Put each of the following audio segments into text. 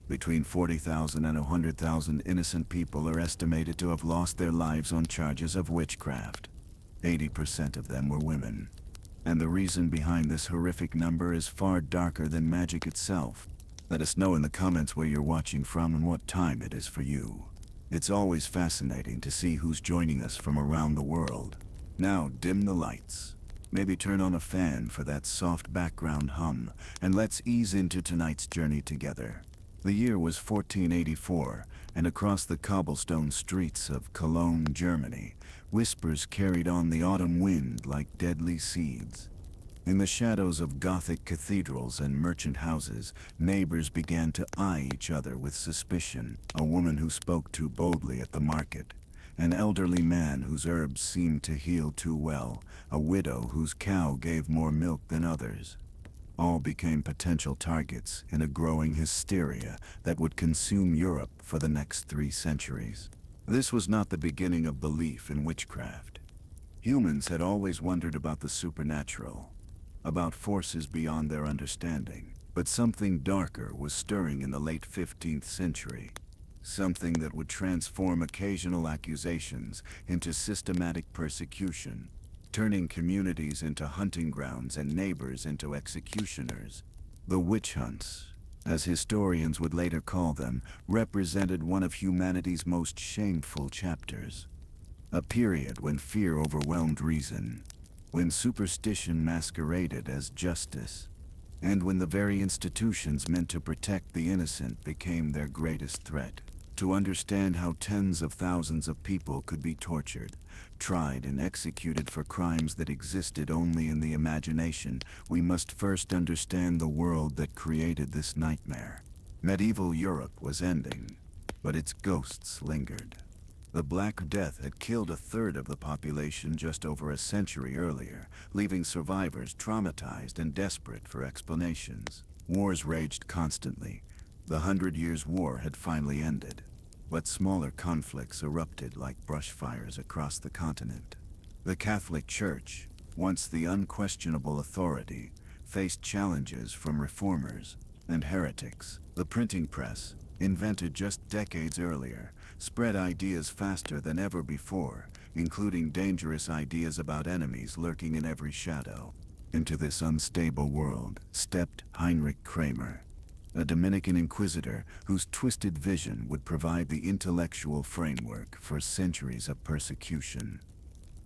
Between 40,000 and 100,000 innocent people are estimated to have lost their lives on charges of witchcraft. 80% of them were women. And the reason behind this horrific number is far darker than magic itself. Let us know in the comments where you're watching from and what time it is for you. It's always fascinating to see who's joining us from around the world. Now dim the lights. Maybe turn on a fan for that soft background hum, and let's ease into tonight's journey together. The year was 1484, and across the cobblestone streets of Cologne, Germany, whispers carried on the autumn wind like deadly seeds. In the shadows of Gothic cathedrals and merchant houses, neighbors began to eye each other with suspicion. A woman who spoke too boldly at the market, an elderly man whose herbs seemed to heal too well, a widow whose cow gave more milk than others. All became potential targets in a growing hysteria that would consume Europe for the next 3 centuries. This was not the beginning of belief in witchcraft. Humans had always wondered about the supernatural, about forces beyond their understanding. But something darker was stirring in the late 15th century. Something that would transform occasional accusations into systematic persecution, turning communities into hunting grounds and neighbors into executioners. The witch hunts, as historians would later call them, represented one of humanity's most shameful chapters. A period when fear overwhelmed reason, when superstition masqueraded as justice, and when the very institutions meant to protect the innocent became their greatest threat. To understand how tens of thousands of people could be tortured, tried and executed for crimes that existed only in the imagination, we must first understand the world that created this nightmare. Medieval Europe was ending, but its ghosts lingered. The Black Death had killed 1/3 of the population just over a century earlier, leaving survivors traumatized and desperate for explanations. Wars raged constantly. The 100 Years' War had finally ended, but smaller conflicts erupted like brush fires across the continent. The Catholic Church, once the unquestionable authority, faced challenges from reformers and heretics. The printing press, invented just decades earlier, spread ideas faster than ever before, including dangerous ideas about enemies lurking in every shadow. Into this unstable world stepped Heinrich Kramer, a Dominican inquisitor whose twisted vision would provide the intellectual framework for centuries of persecution.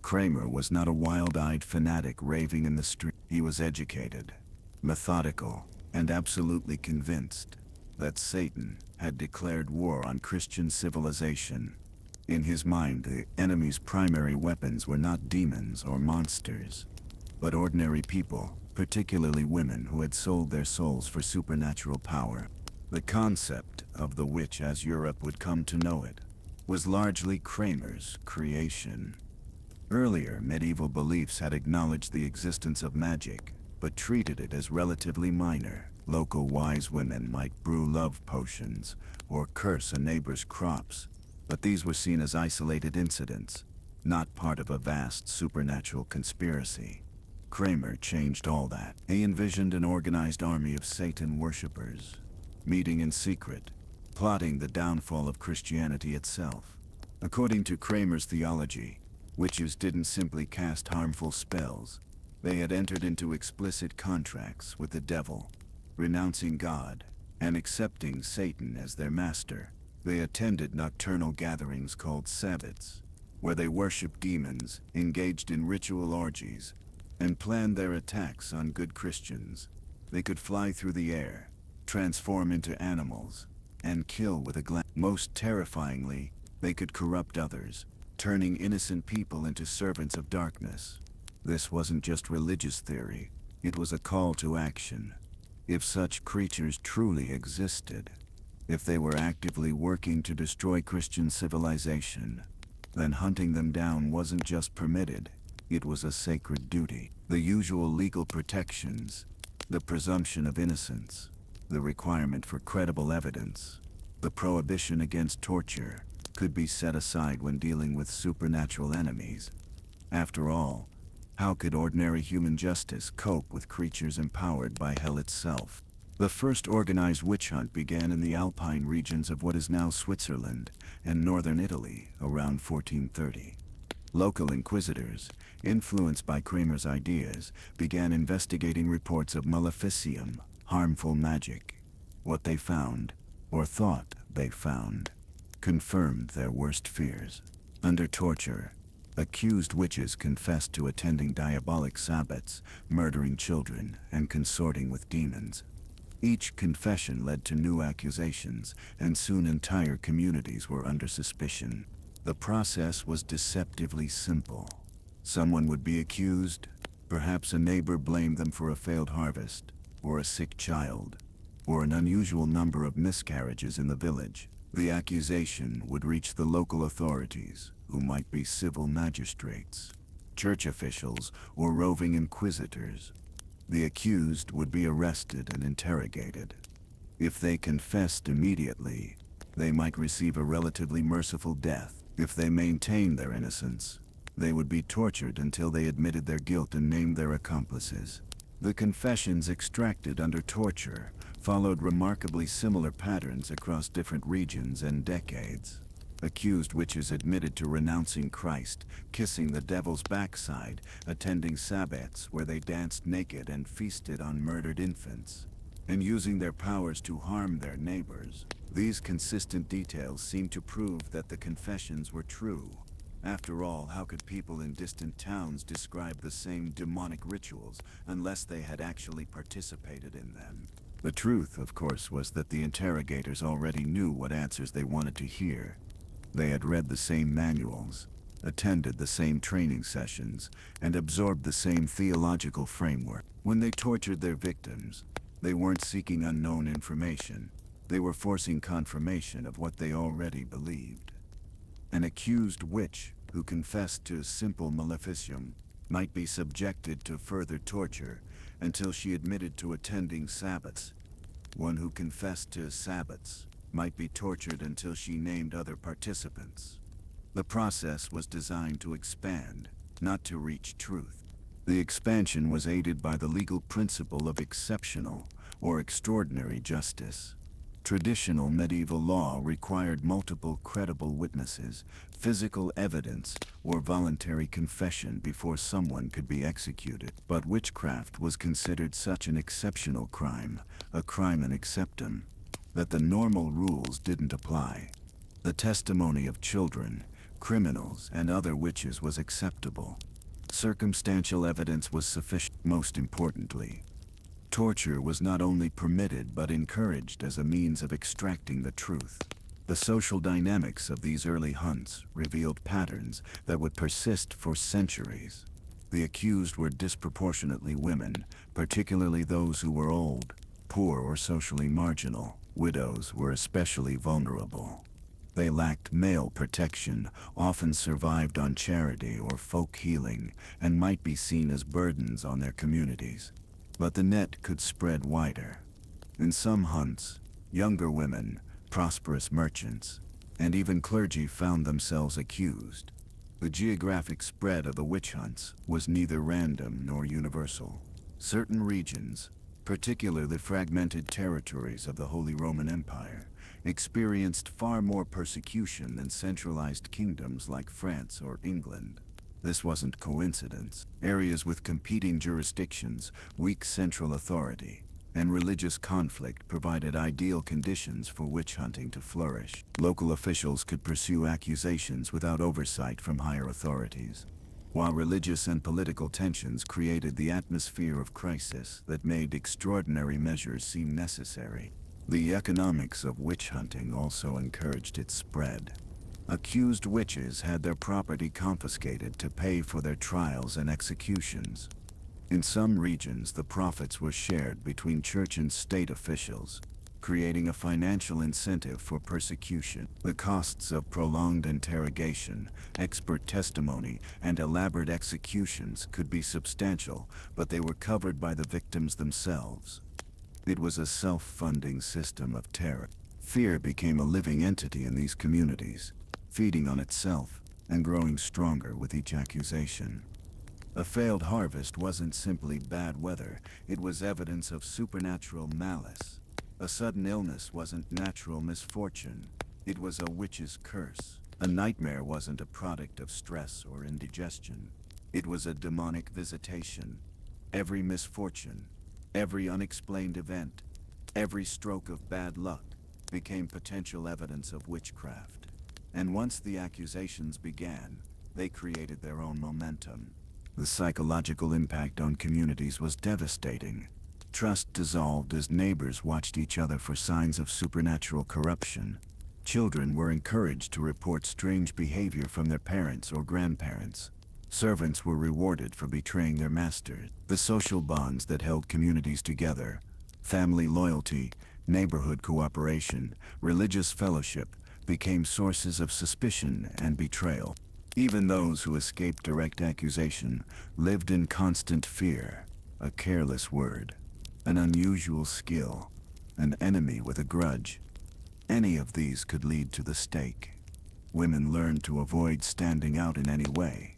Kramer was not a wild-eyed fanatic raving in the street. He was educated, methodical, and absolutely convinced that Satan had declared war on Christian civilization. In his mind, the enemy's primary weapons were not demons or monsters, but ordinary people, particularly women who had sold their souls for supernatural power. The concept of the witch, as Europe would come to know it, was largely Kramer's creation. Earlier, medieval beliefs had acknowledged the existence of magic, but treated it as relatively minor. Local wise women might brew love potions or curse a neighbor's crops, but these were seen as isolated incidents, not part of a vast supernatural conspiracy. Kramer changed all that. He envisioned an organized army of Satan worshippers, meeting in secret, plotting the downfall of Christianity itself. According to Kramer's theology, witches didn't simply cast harmful spells. They had entered into explicit contracts with the devil, renouncing God and accepting Satan as their master. They attended nocturnal gatherings called Sabbats, where they worshipped demons, engaged in ritual orgies, and planned their attacks on good Christians. They could fly through the air, transform into animals, and kill with a glance. Most terrifyingly, they could corrupt others, turning innocent people into servants of darkness. This wasn't just religious theory, it was a call to action. If such creatures truly existed, if they were actively working to destroy Christian civilization, then hunting them down wasn't just permitted, it was a sacred duty. The usual legal protections, the presumption of innocence, the requirement for credible evidence, the prohibition against torture, could be set aside when dealing with supernatural enemies. After all, how could ordinary human justice cope with creatures empowered by hell itself? The first organized witch hunt began in the Alpine regions of what is now Switzerland and northern Italy around 1430. Local inquisitors, influenced by Kramer's ideas, began investigating reports of Maleficarum, harmful magic. What they found, or thought they found, confirmed their worst fears. Under torture, accused witches confessed to attending diabolic sabbats, murdering children, and consorting with demons. Each confession led to new accusations, and soon entire communities were under suspicion. The process was deceptively simple. Someone would be accused, perhaps a neighbor blamed them for a failed harvest, or a sick child, or an unusual number of miscarriages in the village. The accusation would reach the local authorities, who might be civil magistrates, church officials, or roving inquisitors. The accused would be arrested and interrogated. If they confessed immediately, they might receive a relatively merciful death. If they maintained their innocence, they would be tortured until they admitted their guilt and named their accomplices. The confessions extracted under torture followed remarkably similar patterns across different regions and decades. Accused witches admitted to renouncing Christ, kissing the devil's backside, attending sabbats where they danced naked and feasted on murdered infants, and using their powers to harm their neighbors. These consistent details seem to prove that the confessions were true. After all, how could people in distant towns describe the same demonic rituals unless they had actually participated in them? The truth, of course, was that the interrogators already knew what answers they wanted to hear. They had read the same manuals, attended the same training sessions, and absorbed the same theological framework. When they tortured their victims, they weren't seeking unknown information. They were forcing confirmation of what they already believed. An accused witch who confessed to simple maleficium might be subjected to further torture until she admitted to attending sabbats. One who confessed to sabbats might be tortured until she named other participants. The process was designed to expand, not to reach truth. The expansion was aided by the legal principle of exceptional or extraordinary justice. Traditional medieval law required multiple credible witnesses, physical evidence, or voluntary confession before someone could be executed. But witchcraft was considered such an exceptional crime, a crime in exceptum, that the normal rules didn't apply. The testimony of children, criminals, and other witches was acceptable. Circumstantial evidence was sufficient. Most importantly, torture was not only permitted but encouraged as a means of extracting the truth. The social dynamics of these early hunts revealed patterns that would persist for centuries. The accused were disproportionately women, particularly those who were old, poor, or socially marginal. Widows were especially vulnerable. They lacked male protection, often survived on charity or folk healing, and might be seen as burdens on their communities. But the net could spread wider. In some hunts, younger women, prosperous merchants, and even clergy found themselves accused. The geographic spread of the witch hunts was neither random nor universal. Certain regions, particularly the fragmented territories of the Holy Roman Empire, experienced far more persecution than centralized kingdoms like France or England. This wasn't coincidence. Areas with competing jurisdictions, weak central authority, and religious conflict provided ideal conditions for witch hunting to flourish. Local officials could pursue accusations without oversight from higher authorities, while religious and political tensions created the atmosphere of crisis that made extraordinary measures seem necessary. The economics of witch hunting also encouraged its spread. Accused witches had their property confiscated to pay for their trials and executions. In some regions, the profits were shared between church and state officials, creating a financial incentive for persecution. The costs of prolonged interrogation, expert testimony, and elaborate executions could be substantial, but they were covered by the victims themselves. It was a self-funding system of terror. Fear became a living entity in these communities, feeding on itself and growing stronger with each accusation. A failed harvest wasn't simply bad weather, it was evidence of supernatural malice. A sudden illness wasn't natural misfortune, it was a witch's curse. A nightmare wasn't a product of stress or indigestion, it was a demonic visitation. Every misfortune, every unexplained event, every stroke of bad luck became potential evidence of witchcraft. And once the accusations began, they created their own momentum. The psychological impact on communities was devastating. Trust dissolved as neighbors watched each other for signs of supernatural corruption. Children were encouraged to report strange behavior from their parents or grandparents. Servants were rewarded for betraying their masters. The social bonds that held communities together, family loyalty, neighborhood cooperation, religious fellowship, became sources of suspicion and betrayal. Even those who escaped direct accusation lived in constant fear. A careless word, an unusual skill, an enemy with a grudge. Any of these could lead to the stake. Women learned to avoid standing out in any way.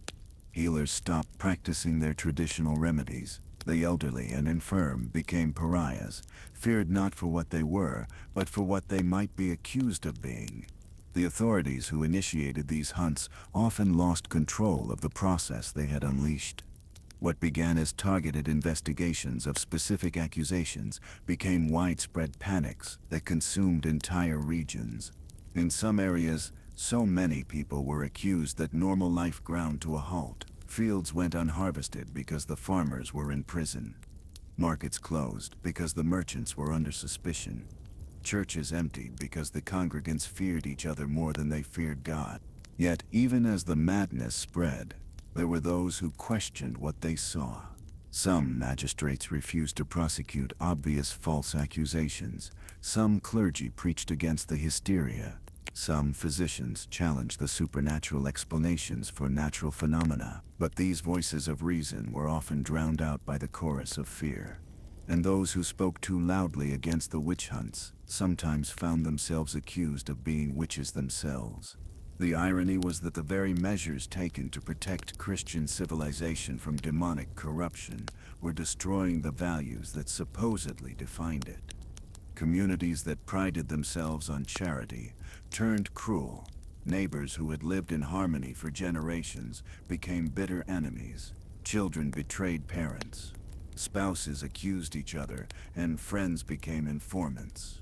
Healers stopped practicing their traditional remedies. The elderly and infirm became pariahs, feared not for what they were, but for what they might be accused of being. The authorities who initiated these hunts often lost control of the process they had unleashed. What began as targeted investigations of specific accusations became widespread panics that consumed entire regions. In some areas, so many people were accused that normal life ground to a halt. Fields went unharvested because the farmers were in prison. Markets closed because the merchants were under suspicion. Churches emptied because the congregants feared each other more than they feared God. Yet, even as the madness spread, there were those who questioned what they saw. Some magistrates refused to prosecute obvious false accusations. Some clergy preached against the hysteria. Some physicians challenged the supernatural explanations for natural phenomena. But these voices of reason were often drowned out by the chorus of fear. And those who spoke too loudly against the witch hunts sometimes found themselves accused of being witches themselves. The irony was that the very measures taken to protect Christian civilization from demonic corruption were destroying the values that supposedly defined it. Communities that prided themselves on charity turned cruel. Neighbors who had lived in harmony for generations became bitter enemies. Children betrayed parents. Spouses accused each other, and friends became informants.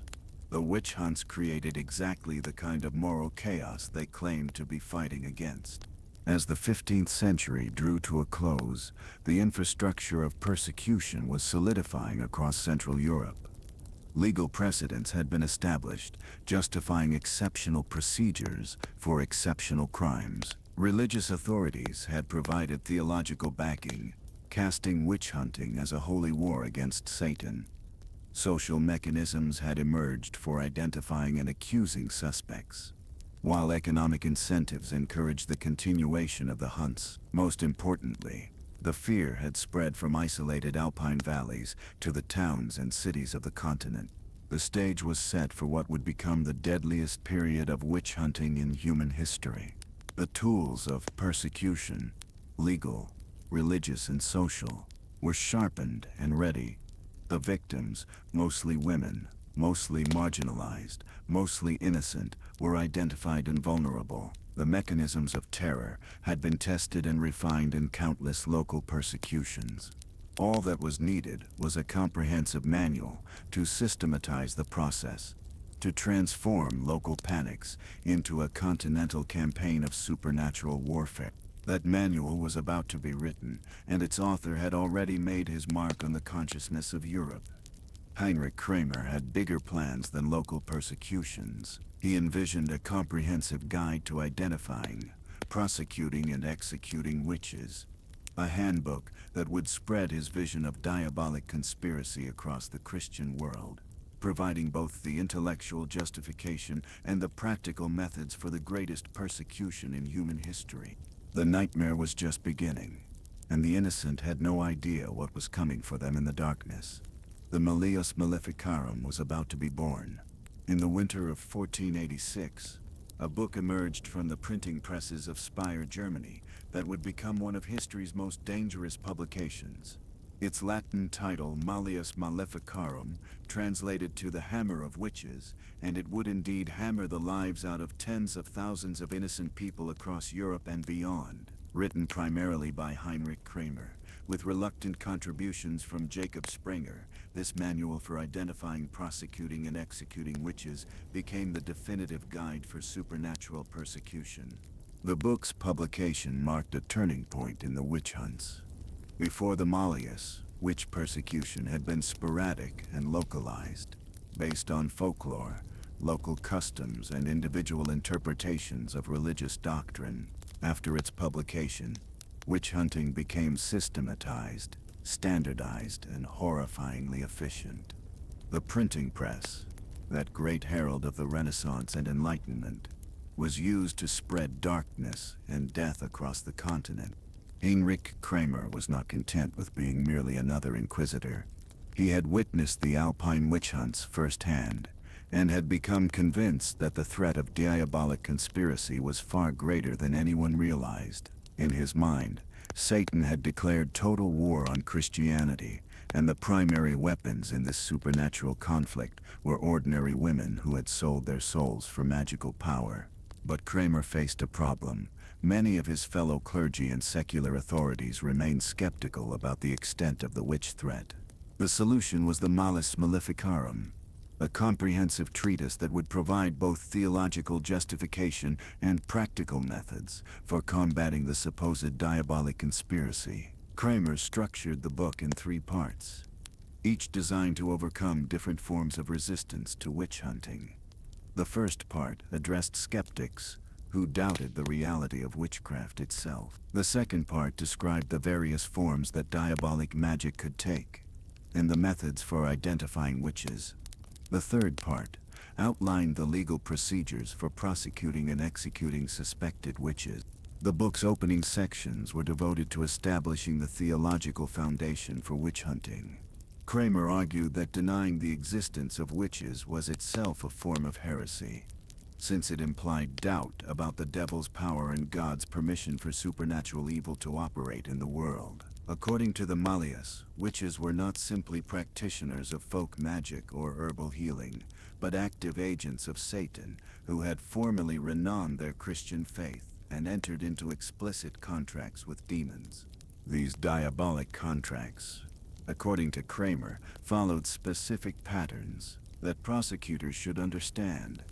The witch hunts created exactly the kind of moral chaos they claimed to be fighting against. As the 15th century drew to a close, the infrastructure of persecution was solidifying across Central Europe. Legal precedents had been established, justifying exceptional procedures for exceptional crimes. Religious authorities had provided theological backing, casting witch hunting as a holy war against Satan. Social mechanisms had emerged for identifying and accusing suspects, while economic incentives encouraged the continuation of the hunts. Most importantly, the fear had spread from isolated alpine valleys to the towns and cities of the continent. The stage was set for what would become the deadliest period of witch hunting in human history. The tools of persecution, legal, religious, and social, were sharpened and ready. The victims, mostly women, mostly marginalized, mostly innocent, were identified and vulnerable. The mechanisms of terror had been tested and refined in countless local persecutions. All that was needed was a comprehensive manual to systematize the process, to transform local panics into a continental campaign of supernatural warfare. That manual was about to be written, and its author had already made his mark on the consciousness of Europe. Heinrich Kramer had bigger plans than local persecutions. He envisioned a comprehensive guide to identifying, prosecuting, and executing witches. A handbook that would spread his vision of diabolic conspiracy across the Christian world, providing both the intellectual justification and the practical methods for the greatest persecution in human history. The nightmare was just beginning, and the innocent had no idea what was coming for them in the darkness. The Malleus Maleficarum was about to be born. In the winter of 1486, A book emerged from the printing presses of Speyer, Germany, that would become one of history's most dangerous publications. Its Latin title, Malleus Maleficarum, translated to the Hammer of Witches, and it would indeed hammer the lives out of tens of thousands of innocent people across Europe and beyond. Written primarily by Heinrich Kramer, with reluctant contributions from Jacob Sprenger, this manual for identifying, prosecuting, and executing witches became the definitive guide for supernatural persecution. The book's publication marked a turning point in the witch hunts. Before the Malleus, witch persecution had been sporadic and localized, based on folklore, local customs, and individual interpretations of religious doctrine. After its publication, witch hunting became systematized, standardized, and horrifyingly efficient. The printing press, that great herald of the Renaissance and Enlightenment, was used to spread darkness and death across the continent. Heinrich Kramer was not content with being merely another inquisitor. He had witnessed the Alpine witch hunts firsthand, and had become convinced that the threat of diabolic conspiracy was far greater than anyone realized. In his mind, Satan had declared total war on Christianity, and the primary weapons in this supernatural conflict were ordinary women who had sold their souls for magical power. But Kramer faced a problem. Many of his fellow clergy and secular authorities remained skeptical about the extent of the witch threat. The solution was the Malleus Maleficarum, a comprehensive treatise that would provide both theological justification and practical methods for combating the supposed diabolic conspiracy. Kramer structured the book in 3 parts, each designed to overcome different forms of resistance to witch hunting. The first part addressed skeptics who doubted the reality of witchcraft itself. The second part described the various forms that diabolic magic could take, and the methods for identifying witches. The third part outlined the legal procedures for prosecuting and executing suspected witches. The book's opening sections were devoted to establishing the theological foundation for witch hunting. Kramer argued that denying the existence of witches was itself a form of heresy, since it implied doubt about the devil's power and God's permission for supernatural evil to operate in the world. According to the Malleus, witches were not simply practitioners of folk magic or herbal healing, but active agents of Satan who had formally renounced their Christian faith and entered into explicit contracts with demons. These diabolic contracts, according to Kramer, followed specific patterns that prosecutors should understand.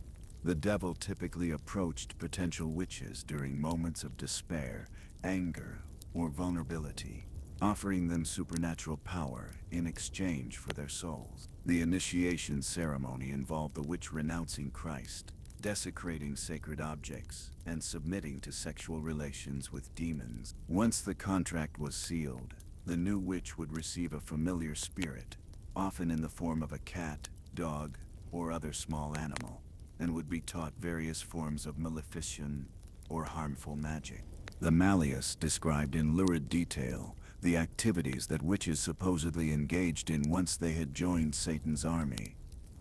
The devil typically approached potential witches during moments of despair, anger, or vulnerability, offering them supernatural power in exchange for their souls. The initiation ceremony involved the witch renouncing Christ, desecrating sacred objects, and submitting to sexual relations with demons. Once the contract was sealed, the new witch would receive a familiar spirit, often in the form of a cat, dog, or other small animal, and would be taught various forms of maleficent or harmful magic. The Malleus described in lurid detail the activities that witches supposedly engaged in once they had joined Satan's army.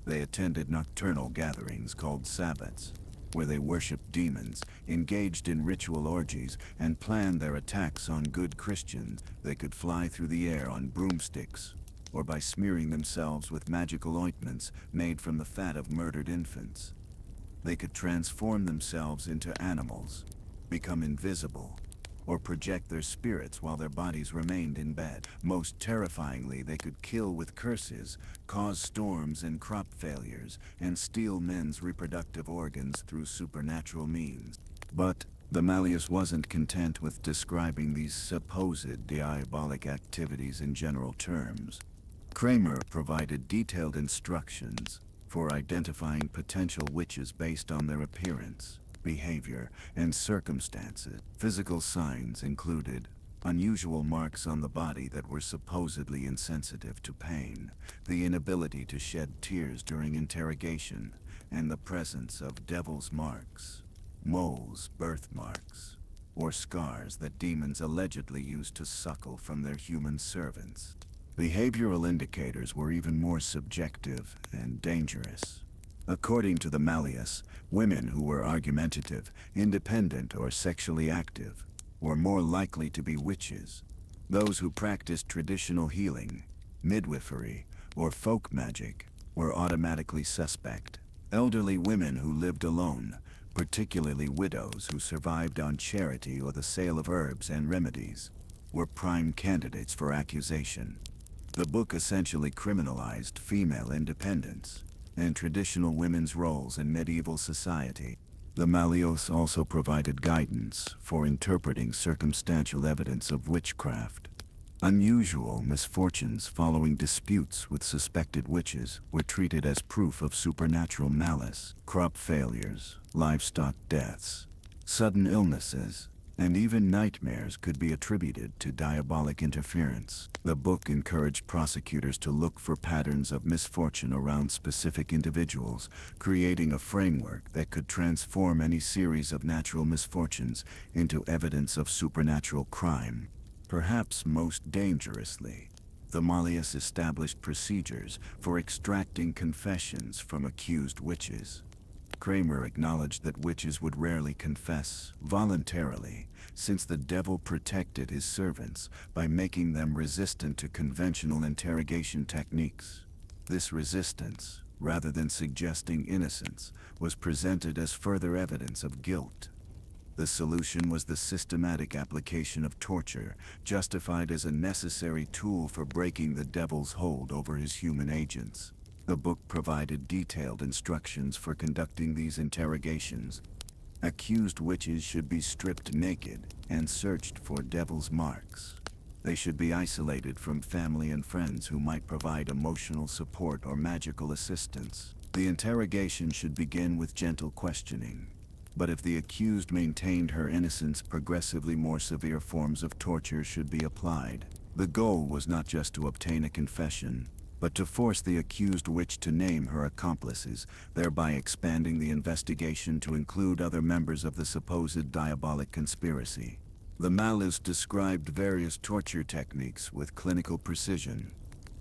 They attended nocturnal gatherings called sabbats, where they worshipped demons, engaged in ritual orgies, and planned their attacks on good Christians. They could fly through the air on broomsticks, or by smearing themselves with magical ointments made from the fat of murdered infants. They could transform themselves into animals, become invisible, or project their spirits while their bodies remained in bed. Most terrifyingly, they could kill with curses, cause storms and crop failures, and steal men's reproductive organs through supernatural means. But the Malleus wasn't content with describing these supposed diabolic activities in general terms. Kramer provided detailed instructions for identifying potential witches based on their appearance, behavior, and circumstances. Physical signs included unusual marks on the body that were supposedly insensitive to pain, the inability to shed tears during interrogation, and the presence of devil's marks, moles, birthmarks, or scars that demons allegedly used to suckle from their human servants. Behavioral indicators were even more subjective and dangerous. According to the Malleus, women who were argumentative, independent, or sexually active were more likely to be witches. Those who practiced traditional healing, midwifery, or folk magic were automatically suspect. Elderly women who lived alone, particularly widows who survived on charity or the sale of herbs and remedies, were prime candidates for accusation. The book essentially criminalized female independence and traditional women's roles in medieval society. The Malleus also provided guidance for interpreting circumstantial evidence of witchcraft. Unusual misfortunes following disputes with suspected witches were treated as proof of supernatural malice. Crop failures, livestock deaths, sudden illnesses, and even nightmares could be attributed to diabolic interference. The book encouraged prosecutors to look for patterns of misfortune around specific individuals, creating a framework that could transform any series of natural misfortunes into evidence of supernatural crime. Perhaps most dangerously, the Malleus established procedures for extracting confessions from accused witches. Kramer acknowledged that witches would rarely confess voluntarily, since the devil protected his servants by making them resistant to conventional interrogation techniques. This resistance, rather than suggesting innocence, was presented as further evidence of guilt. The solution was the systematic application of torture, justified as a necessary tool for breaking the devil's hold over his human agents. The book provided detailed instructions for conducting these interrogations. Accused witches should be stripped naked and searched for devil's marks. They should be isolated from family and friends who might provide emotional support or magical assistance. The interrogation should begin with gentle questioning. But if the accused maintained her innocence, progressively more severe forms of torture should be applied. The goal was not just to obtain a confession, but to force the accused witch to name her accomplices, thereby expanding the investigation to include other members of the supposed diabolic conspiracy. The Malleus described various torture techniques with clinical precision.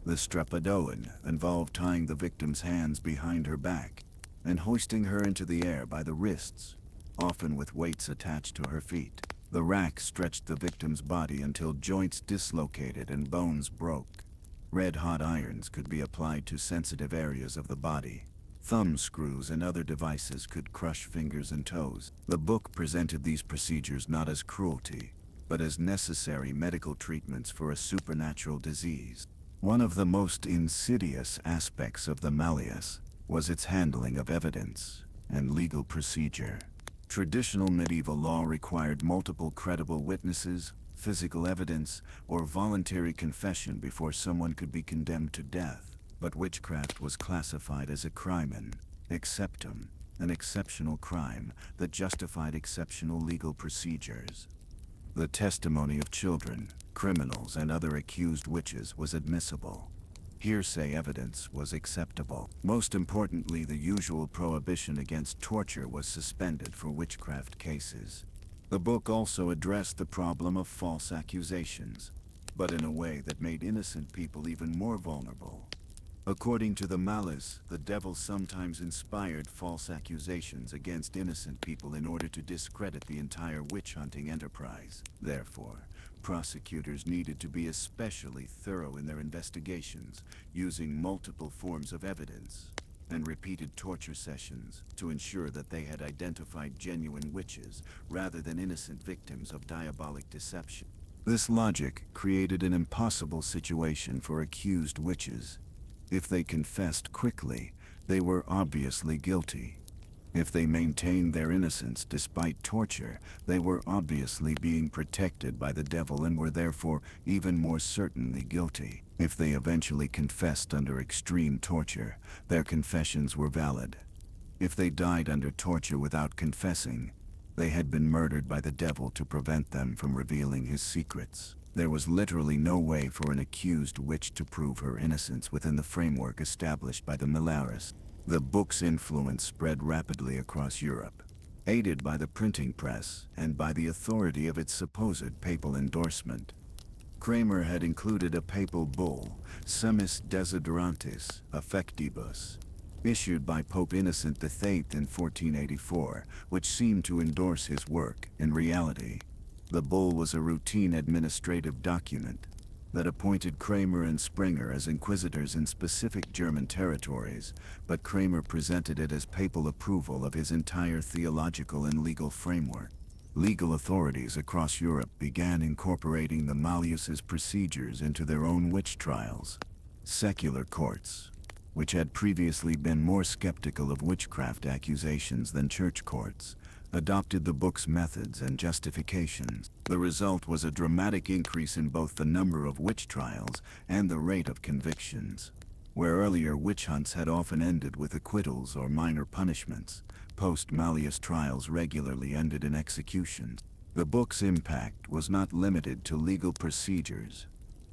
The strepadoin involved tying the victim's hands behind her back and hoisting her into the air by the wrists, often with weights attached to her feet. The rack stretched the victim's body until joints dislocated and bones broke. Red-hot irons could be applied to sensitive areas of the body. Thumb screws and other devices could crush fingers and toes. The book presented these procedures not as cruelty, but as necessary medical treatments for a supernatural disease. One of the most insidious aspects of the Malleus was its handling of evidence and legal procedure. Traditional medieval law required multiple credible witnesses, physical evidence, or voluntary confession before someone could be condemned to death. But witchcraft was classified as a crimen exceptum, an exceptional crime that justified exceptional legal procedures. The testimony of children, criminals, and other accused witches was admissible. Hearsay evidence was acceptable. Most importantly, the usual prohibition against torture was suspended for witchcraft cases. The book also addressed the problem of false accusations, but in a way that made innocent people even more vulnerable. According to the Malleus, the devil sometimes inspired false accusations against innocent people in order to discredit the entire witch-hunting enterprise. Therefore, prosecutors needed to be especially thorough in their investigations, using multiple forms of evidence and repeated torture sessions to ensure that they had identified genuine witches rather than innocent victims of diabolic deception. This logic created an impossible situation for accused witches. If they confessed quickly, they were obviously guilty. If they maintained their innocence despite torture, they were obviously being protected by the devil and were therefore even more certainly guilty. If they eventually confessed under extreme torture, their confessions were valid. If they died under torture without confessing, they had been murdered by the devil to prevent them from revealing his secrets. There was literally no way for an accused witch to prove her innocence within the framework established by the Malleus. The book's influence spread rapidly across Europe, aided by the printing press and by the authority of its supposed papal endorsement. Kramer had included a papal bull, Summis Desiderantis Affectibus, issued by Pope Innocent VIII in 1484, which seemed to endorse his work. In reality, the bull was a routine administrative document that appointed Kramer and Springer as inquisitors in specific German territories, but Kramer presented it as papal approval of his entire theological and legal framework. Legal authorities across Europe began incorporating the Malleus's procedures into their own witch trials. Secular courts, which had previously been more skeptical of witchcraft accusations than church courts, adopted the book's methods and justifications. The result was a dramatic increase in both the number of witch trials and the rate of convictions. Where earlier witch hunts had often ended with acquittals or minor punishments, post-Malleus trials regularly ended in executions. The book's impact was not limited to legal procedures.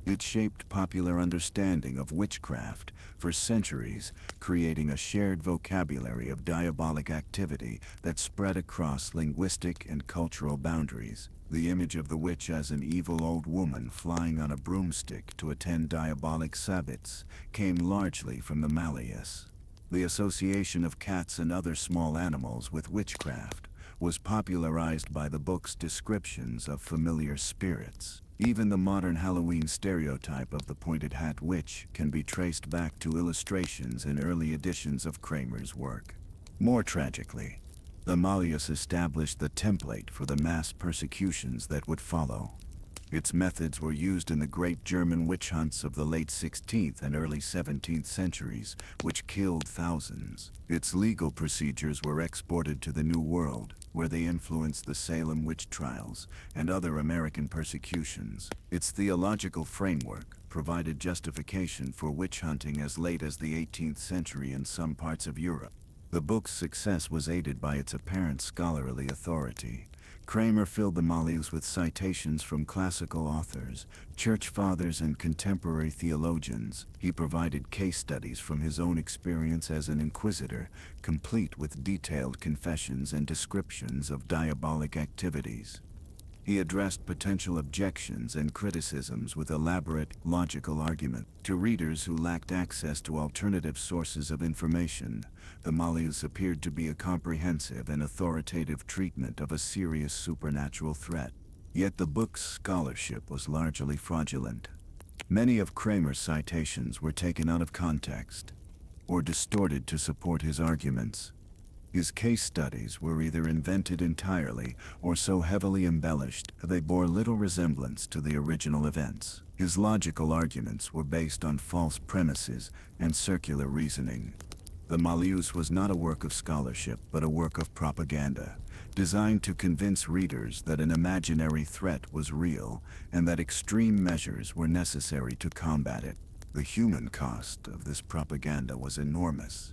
It shaped popular understanding of witchcraft for centuries, creating a shared vocabulary of diabolic activity that spread across linguistic and cultural boundaries. The image of the witch as an evil old woman flying on a broomstick to attend diabolic sabbats came largely from the Malleus. The association of cats and other small animals with witchcraft was popularized by the book's descriptions of familiar spirits. Even the modern Halloween stereotype of the pointed hat witch can be traced back to illustrations in early editions of Kramer's work. More tragically, the Malleus established the template for the mass persecutions that would follow. Its methods were used in the great German witch hunts of the late 16th and early 17th centuries, which killed thousands. Its legal procedures were exported to the New World, where they influenced the Salem witch trials and other American persecutions. Its theological framework provided justification for witch hunting as late as the 18th century in some parts of Europe. The book's success was aided by its apparent scholarly authority. Kramer filled the Malleus with citations from classical authors, church fathers, and contemporary theologians. He provided case studies from his own experience as an inquisitor, complete with detailed confessions and descriptions of diabolic activities. He addressed potential objections and criticisms with elaborate, logical argument. To readers who lacked access to alternative sources of information, the Malleus appeared to be a comprehensive and authoritative treatment of a serious supernatural threat. Yet the book's scholarship was largely fraudulent. Many of Kramer's citations were taken out of context or distorted to support his arguments. His case studies were either invented entirely or so heavily embellished they bore little resemblance to the original events. His logical arguments were based on false premises and circular reasoning. The Malleus was not a work of scholarship but a work of propaganda, designed to convince readers that an imaginary threat was real and that extreme measures were necessary to combat it. The human cost of this propaganda was enormous.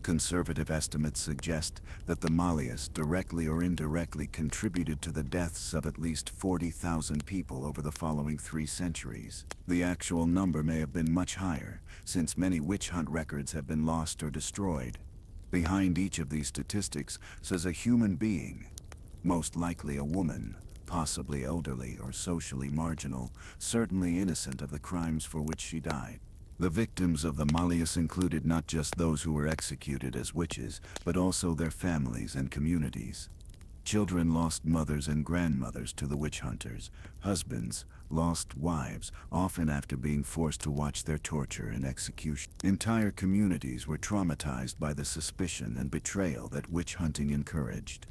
Conservative estimates suggest that the Malleus directly or indirectly contributed to the deaths of at least 40,000 people over the following 3 centuries. The actual number may have been much higher, since many witch hunt records have been lost or destroyed. Behind each of these statistics says a human being, most likely a woman, possibly elderly or socially marginal, certainly innocent of the crimes for which she died. The victims of the Malleus included not just those who were executed as witches, but also their families and communities. Children lost mothers and grandmothers to the witch hunters. Husbands lost wives, often after being forced to watch their torture and execution. Entire communities were traumatized by the suspicion and betrayal that witch hunting encouraged.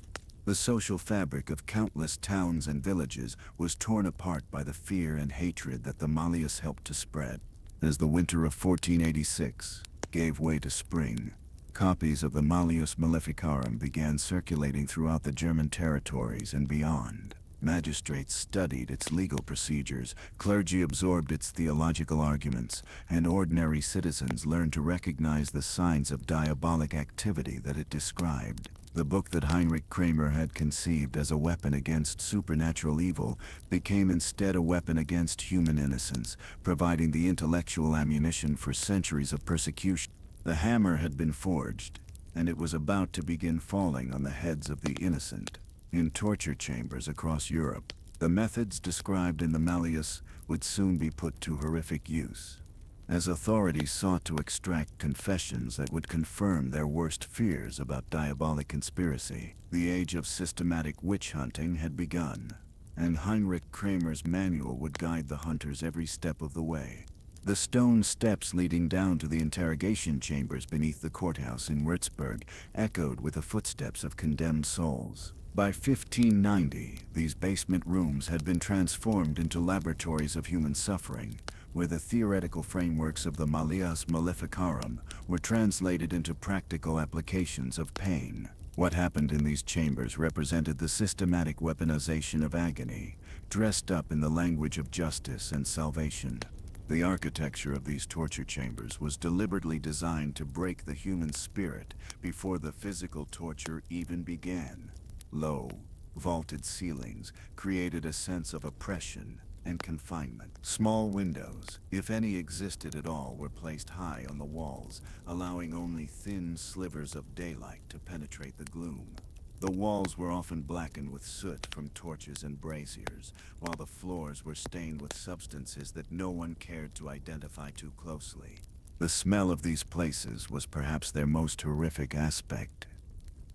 The social fabric of countless towns and villages was torn apart by the fear and hatred that the Malleus helped to spread. As the winter of 1486 gave way to spring, copies of the Malleus Maleficarum began circulating throughout the German territories and beyond. Magistrates studied its legal procedures, clergy absorbed its theological arguments, and ordinary citizens learned to recognize the signs of diabolic activity that it described. The book that Heinrich Kramer had conceived as a weapon against supernatural evil became instead a weapon against human innocence, providing the intellectual ammunition for centuries of persecution. The hammer had been forged, and it was about to begin falling on the heads of the innocent. In torture chambers across Europe, the methods described in the Malleus would soon be put to horrific use. as authorities sought to extract confessions that would confirm their worst fears about diabolic conspiracy. The age of systematic witch hunting had begun, and Heinrich Kramer's manual would guide the hunters every step of the way. The stone steps leading down to the interrogation chambers beneath the courthouse in Würzburg echoed with the footsteps of condemned souls. By 1590, these basement rooms had been transformed into laboratories of human suffering, where the theoretical frameworks of the Malleus Maleficarum were translated into practical applications of pain. What happened in these chambers represented the systematic weaponization of agony, dressed up in the language of justice and salvation. The architecture of these torture chambers was deliberately designed to break the human spirit before the physical torture even began. Low, vaulted ceilings created a sense of oppression and confinement. Small windows, if any existed at all, were placed high on the walls, allowing only thin slivers of daylight to penetrate the gloom. The walls were often blackened with soot from torches and braziers, while the floors were stained with substances that no one cared to identify too closely. The smell of these places was perhaps their most horrific aspect.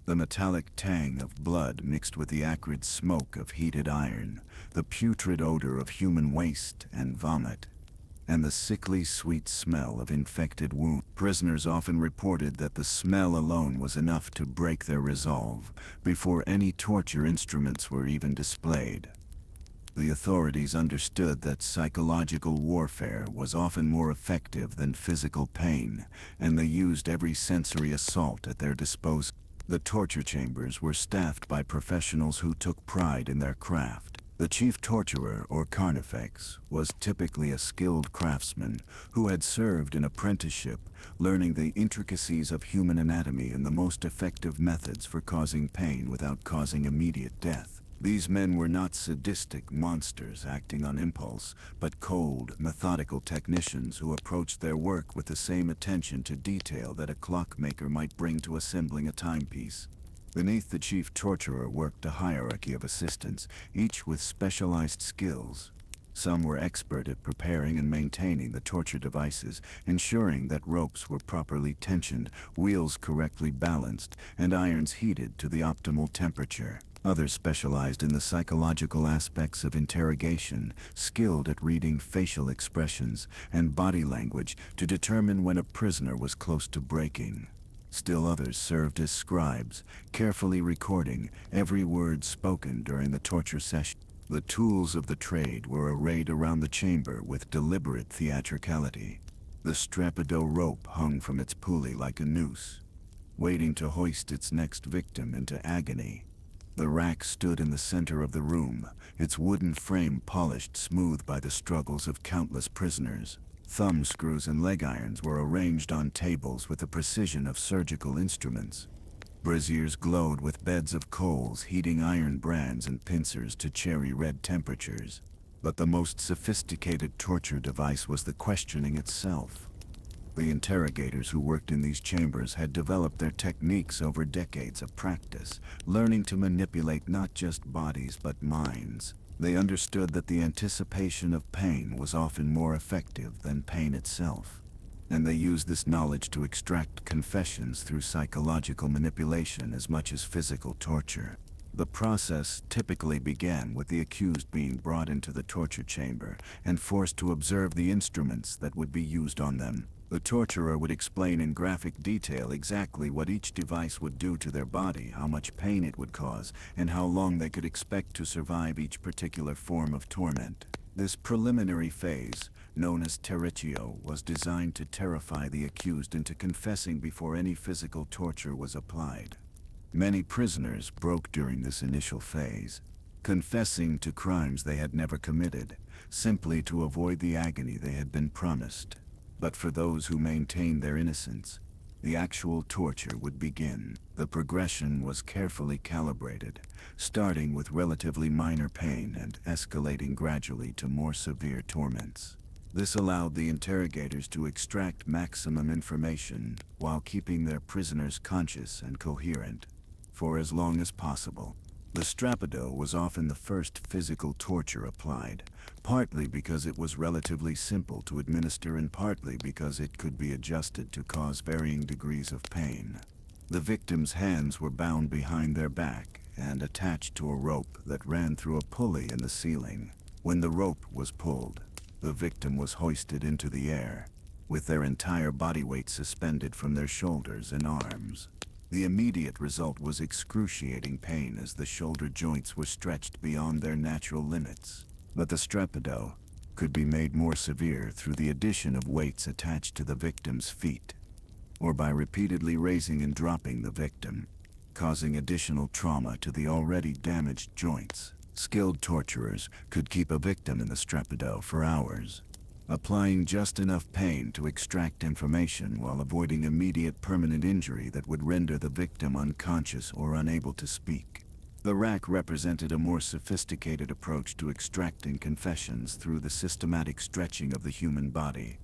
The metallic tang of blood mixed with the acrid smoke of heated iron, the putrid odor of human waste and vomit, and the sickly sweet smell of infected wounds. Prisoners often reported that the smell alone was enough to break their resolve before any torture instruments were even displayed. The authorities understood that psychological warfare was often more effective than physical pain, and they used every sensory assault at their disposal. The torture chambers were staffed by professionals who took pride in their craft. The chief torturer, or carnifex, was typically a skilled craftsman who had served an apprenticeship, learning the intricacies of human anatomy and the most effective methods for causing pain without causing immediate death. These men were not sadistic monsters acting on impulse, but cold, methodical technicians who approached their work with the same attention to detail that a clockmaker might bring to assembling a timepiece. Beneath the chief torturer worked a hierarchy of assistants, each with specialized skills. Some were expert at preparing and maintaining the torture devices, ensuring that ropes were properly tensioned, wheels correctly balanced, and irons heated to the optimal temperature. Others specialized in the psychological aspects of interrogation, skilled at reading facial expressions and body language to determine when a prisoner was close to breaking. Still others served as scribes, carefully recording every word spoken during the torture session. The tools of the trade were arrayed around the chamber with deliberate theatricality. The strappado rope hung from its pulley like a noose, waiting to hoist its next victim into agony. The rack stood in the center of the room, its wooden frame polished smooth by the struggles of countless prisoners. Thumb screws and leg irons were arranged on tables with the precision of surgical instruments. Braziers glowed with beds of coals heating iron brands and pincers to cherry-red temperatures. But the most sophisticated torture device was the questioning itself. The interrogators who worked in these chambers had developed their techniques over decades of practice, learning to manipulate not just bodies but minds. They understood that the anticipation of pain was often more effective than pain itself, and they used this knowledge to extract confessions through psychological manipulation as much as physical torture. The process typically began with the accused being brought into the torture chamber and forced to observe the instruments that would be used on them. The torturer would explain in graphic detail exactly what each device would do to their body, how much pain it would cause, and how long they could expect to survive each particular form of torment. This preliminary phase, known as territio, was designed to terrify the accused into confessing before any physical torture was applied. Many prisoners broke during this initial phase, confessing to crimes they had never committed, simply to avoid the agony they had been promised. But for those who maintained their innocence, the actual torture would begin. The progression was carefully calibrated, starting with relatively minor pain and escalating gradually to more severe torments. This allowed the interrogators to extract maximum information while keeping their prisoners conscious and coherent for as long as possible. The strapado was often the first physical torture applied, partly because it was relatively simple to administer and partly because it could be adjusted to cause varying degrees of pain. The victim's hands were bound behind their back and attached to a rope that ran through a pulley in the ceiling. When the rope was pulled, the victim was hoisted into the air, with their entire body weight suspended from their shoulders and arms. The immediate result was excruciating pain as the shoulder joints were stretched beyond their natural limits. But the strapado could be made more severe through the addition of weights attached to the victim's feet, or by repeatedly raising and dropping the victim, causing additional trauma to the already damaged joints. Skilled torturers could keep a victim in the strapado for hours, applying just enough pain to extract information while avoiding immediate permanent injury that would render the victim unconscious or unable to speak. The rack represented a more sophisticated approach to extracting confessions through the systematic stretching of the human body.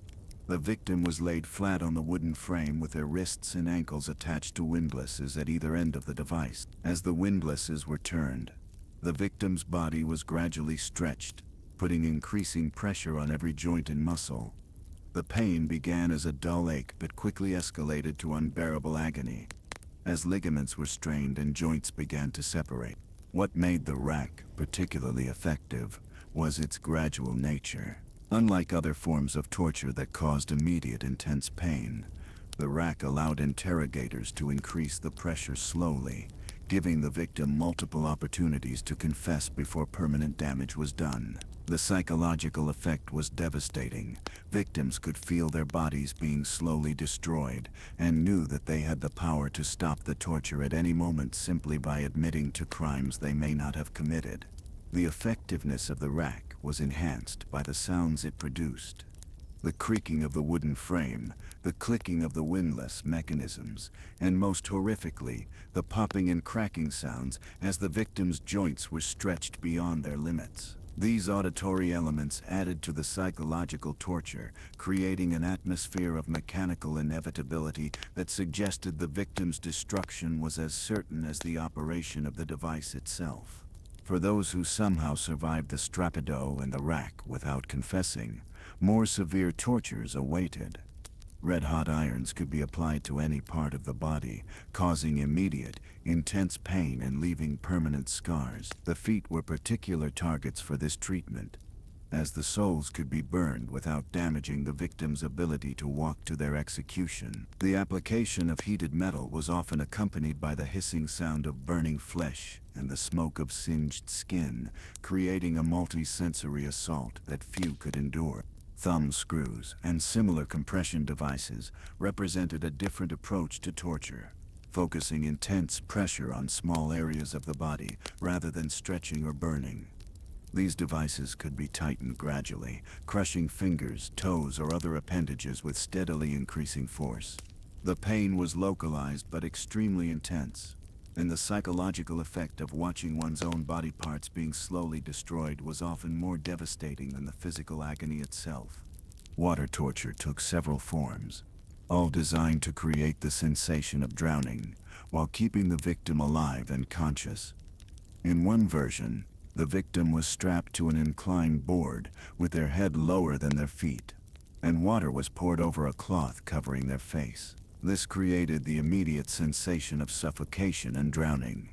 The victim was laid flat on the wooden frame with their wrists and ankles attached to windlasses at either end of the device. As the windlasses were turned, the victim's body was gradually stretched, putting increasing pressure on every joint and muscle. The pain began as a dull ache but quickly escalated to unbearable agony, as ligaments were strained and joints began to separate. What made the rack particularly effective was its gradual nature. Unlike other forms of torture that caused immediate intense pain, the rack allowed interrogators to increase the pressure slowly, giving the victim multiple opportunities to confess before permanent damage was done. The psychological effect was devastating. Victims could feel their bodies being slowly destroyed and knew that they had the power to stop the torture at any moment simply by admitting to crimes they may not have committed. The effectiveness of the rack was enhanced by the sounds it produced. The creaking of the wooden frame, the clicking of the windlass mechanisms, and most horrifically, the popping and cracking sounds as the victim's joints were stretched beyond their limits. These auditory elements added to the psychological torture, creating an atmosphere of mechanical inevitability that suggested the victim's destruction was as certain as the operation of the device itself. For those who somehow survived the strapado and the rack without confessing, more severe tortures awaited. Red-hot irons could be applied to any part of the body, causing immediate, intense pain and leaving permanent scars. The feet were particular targets for this treatment, as the soles could be burned without damaging the victim's ability to walk to their execution. The application of heated metal was often accompanied by the hissing sound of burning flesh and the smoke of singed skin, creating a multi-sensory assault that few could endure. Thumb screws and similar compression devices represented a different approach to torture, focusing intense pressure on small areas of the body rather than stretching or burning. These devices could be tightened gradually, crushing fingers, toes, or other appendages with steadily increasing force. The pain was localized but extremely intense, and the psychological effect of watching one's own body parts being slowly destroyed was often more devastating than the physical agony itself. Water torture took several forms, all designed to create the sensation of drowning, while keeping the victim alive and conscious. In one version, the victim was strapped to an inclined board with their head lower than their feet, and water was poured over a cloth covering their face. This created the immediate sensation of suffocation and drowning,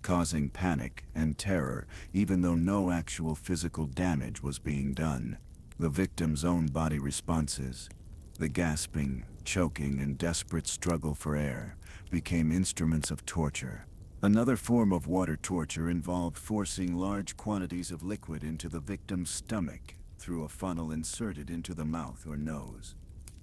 causing panic and terror even though no actual physical damage was being done. The victim's own body responses, the gasping, choking, and desperate struggle for air, became instruments of torture. Another form of water torture involved forcing large quantities of liquid into the victim's stomach through a funnel inserted into the mouth or nose.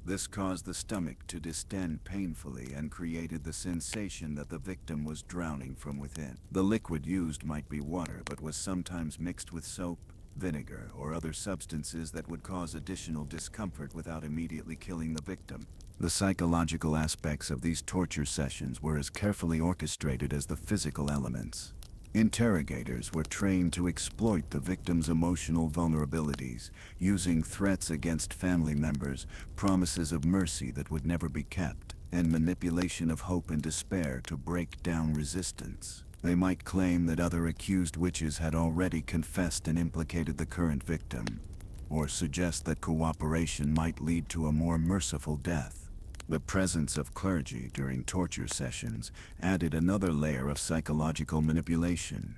This caused the stomach to distend painfully and created the sensation that the victim was drowning from within. The liquid used might be water but was sometimes mixed with soap, vinegar, or other substances that would cause additional discomfort without immediately killing the victim. The psychological aspects of these torture sessions were as carefully orchestrated as the physical elements. Interrogators were trained to exploit the victim's emotional vulnerabilities, using threats against family members, promises of mercy that would never be kept, and manipulation of hope and despair to break down resistance. They might claim that other accused witches had already confessed and implicated the current victim, or suggest that cooperation might lead to a more merciful death. The presence of clergy during torture sessions added another layer of psychological manipulation.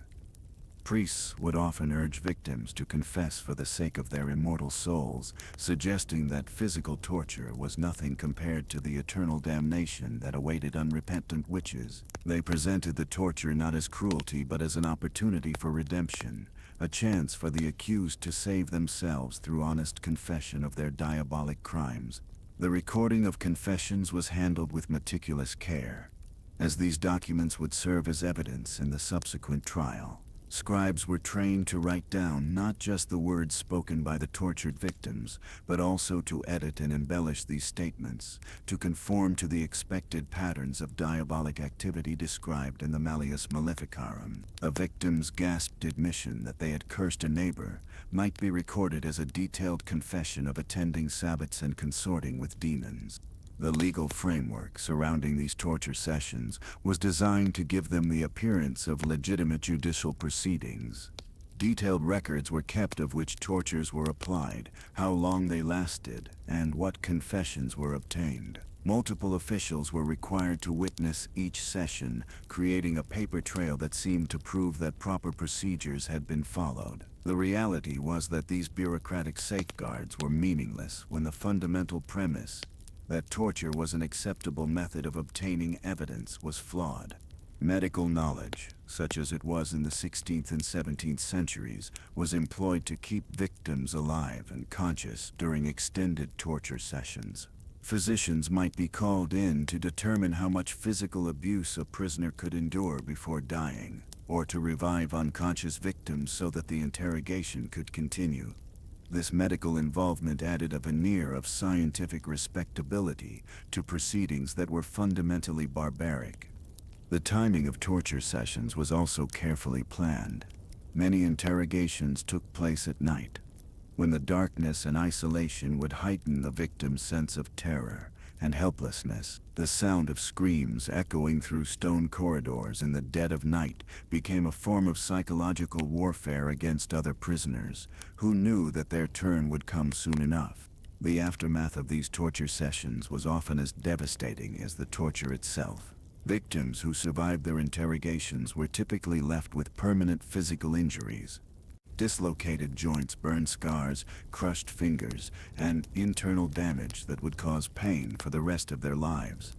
Priests would often urge victims to confess for the sake of their immortal souls, suggesting that physical torture was nothing compared to the eternal damnation that awaited unrepentant witches. They presented the torture not as cruelty but as an opportunity for redemption, a chance for the accused to save themselves through honest confession of their diabolic crimes. The recording of confessions was handled with meticulous care, as these documents would serve as evidence in the subsequent trial. Scribes were trained to write down not just the words spoken by the tortured victims, but also to edit and embellish these statements, to conform to the expected patterns of diabolic activity described in the Malleus Maleficarum. A victim's gasped admission that they had cursed a neighbor might be recorded as a detailed confession of attending sabbats and consorting with demons. The legal framework surrounding these torture sessions was designed to give them the appearance of legitimate judicial proceedings. Detailed records were kept of which tortures were applied, how long they lasted, and what confessions were obtained. Multiple officials were required to witness each session, creating a paper trail that seemed to prove that proper procedures had been followed. The reality was that these bureaucratic safeguards were meaningless when the fundamental premise that torture was an acceptable method of obtaining evidence was flawed. Medical knowledge, such as it was in the 16th and 17th centuries, was employed to keep victims alive and conscious during extended torture sessions. Physicians might be called in to determine how much physical abuse a prisoner could endure before dying, or to revive unconscious victims so that the interrogation could continue. This medical involvement added a veneer of scientific respectability to proceedings that were fundamentally barbaric. The timing of torture sessions was also carefully planned. Many interrogations took place at night, when the darkness and isolation would heighten the victim's sense of terror and helplessness. The sound of screams echoing through stone corridors in the dead of night became a form of psychological warfare against other prisoners, who knew that their turn would come soon enough. The aftermath of these torture sessions was often as devastating as the torture itself. Victims who survived their interrogations were typically left with permanent physical injuries. Dislocated joints, burn scars, crushed fingers, and internal damage that would cause pain for the rest of their lives.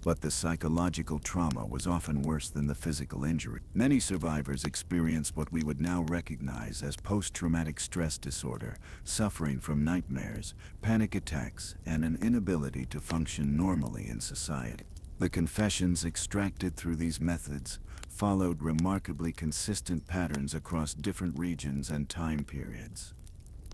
But the psychological trauma was often worse than the physical injury. Many survivors experienced what we would now recognize as post-traumatic stress disorder, suffering from nightmares, panic attacks, and an inability to function normally in society. The confessions extracted through these methods followed remarkably consistent patterns across different regions and time periods.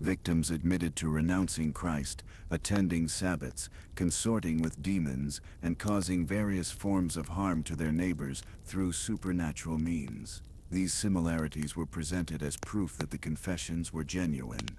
Victims admitted to renouncing Christ, attending sabbats, consorting with demons, and causing various forms of harm to their neighbors through supernatural means. These similarities were presented as proof that the confessions were genuine.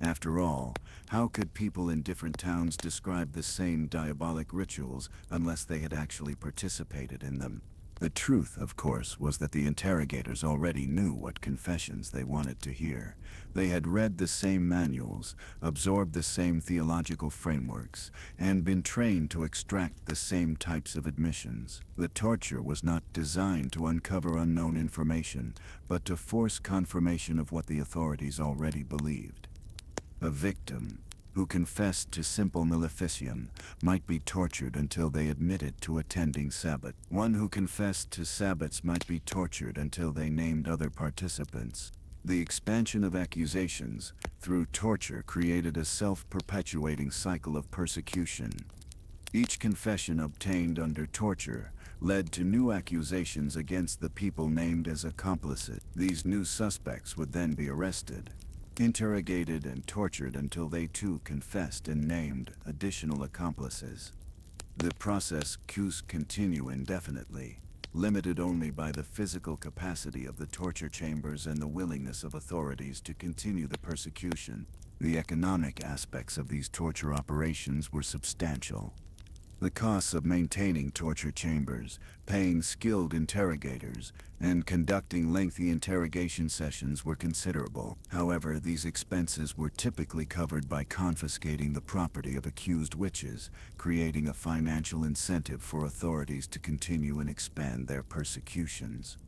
After all, how could people in different towns describe the same diabolic rituals unless they had actually participated in them? The truth, of course, was that the interrogators already knew what confessions they wanted to hear. They had read the same manuals, absorbed the same theological frameworks, and been trained to extract the same types of admissions. The torture was not designed to uncover unknown information, but to force confirmation of what the authorities already believed. A victim who confessed to simple Maleficium might be tortured until they admitted to attending Sabbat. One who confessed to Sabbats might be tortured until they named other participants. The expansion of accusations through torture created a self-perpetuating cycle of persecution. Each confession obtained under torture led to new accusations against the people named as accomplices. These new suspects would then be arrested, interrogated, and tortured until they too confessed and named additional accomplices. The process could continue indefinitely, limited only by the physical capacity of the torture chambers and the willingness of authorities to continue the persecution. The economic aspects of these torture operations were substantial. The costs of maintaining torture chambers, paying skilled interrogators, and conducting lengthy interrogation sessions were considerable. However, these expenses were typically covered by confiscating the property of accused witches, creating a financial incentive for authorities to continue and expand their persecutions.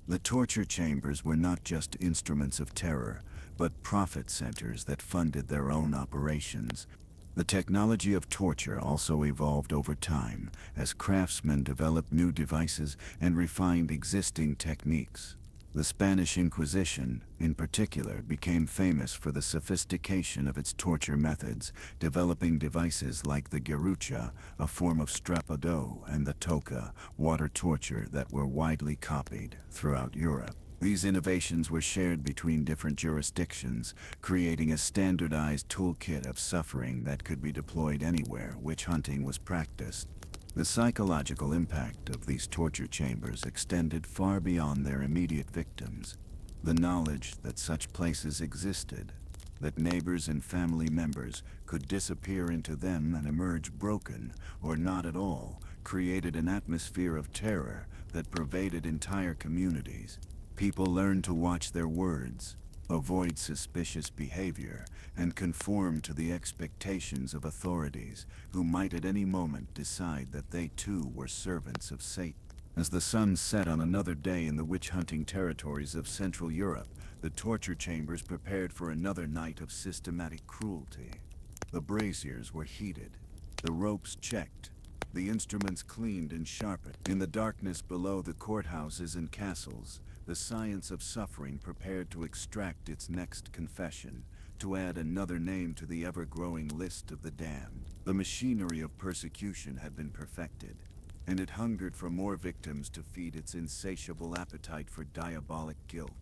The torture chambers were not just instruments of terror, but profit centers that funded their own operations. The technology of torture also evolved over time as craftsmen developed new devices and refined existing techniques. The Spanish Inquisition, in particular, became famous for the sophistication of its torture methods, developing devices like the garrucha, a form of strappado, and the toca, water torture, that were widely copied throughout Europe. These innovations were shared between different jurisdictions, creating a standardized toolkit of suffering that could be deployed anywhere witch hunting was practiced. The psychological impact of these torture chambers extended far beyond their immediate victims. The knowledge that such places existed, that neighbors and family members could disappear into them and emerge broken, or not at all, created an atmosphere of terror that pervaded entire communities. People learned to watch their words, avoid suspicious behavior, and conform to the expectations of authorities, who might at any moment decide that they too were servants of Satan. As the sun set on another day in the witch-hunting territories of Central Europe, the torture chambers prepared for another night of systematic cruelty. The braziers were heated, the ropes checked, the instruments cleaned and sharpened. In the darkness below the courthouses and castles, the science of suffering prepared to extract its next confession, to add another name to the ever-growing list of the damned. The machinery of persecution had been perfected, and it hungered for more victims to feed its insatiable appetite for diabolic guilt.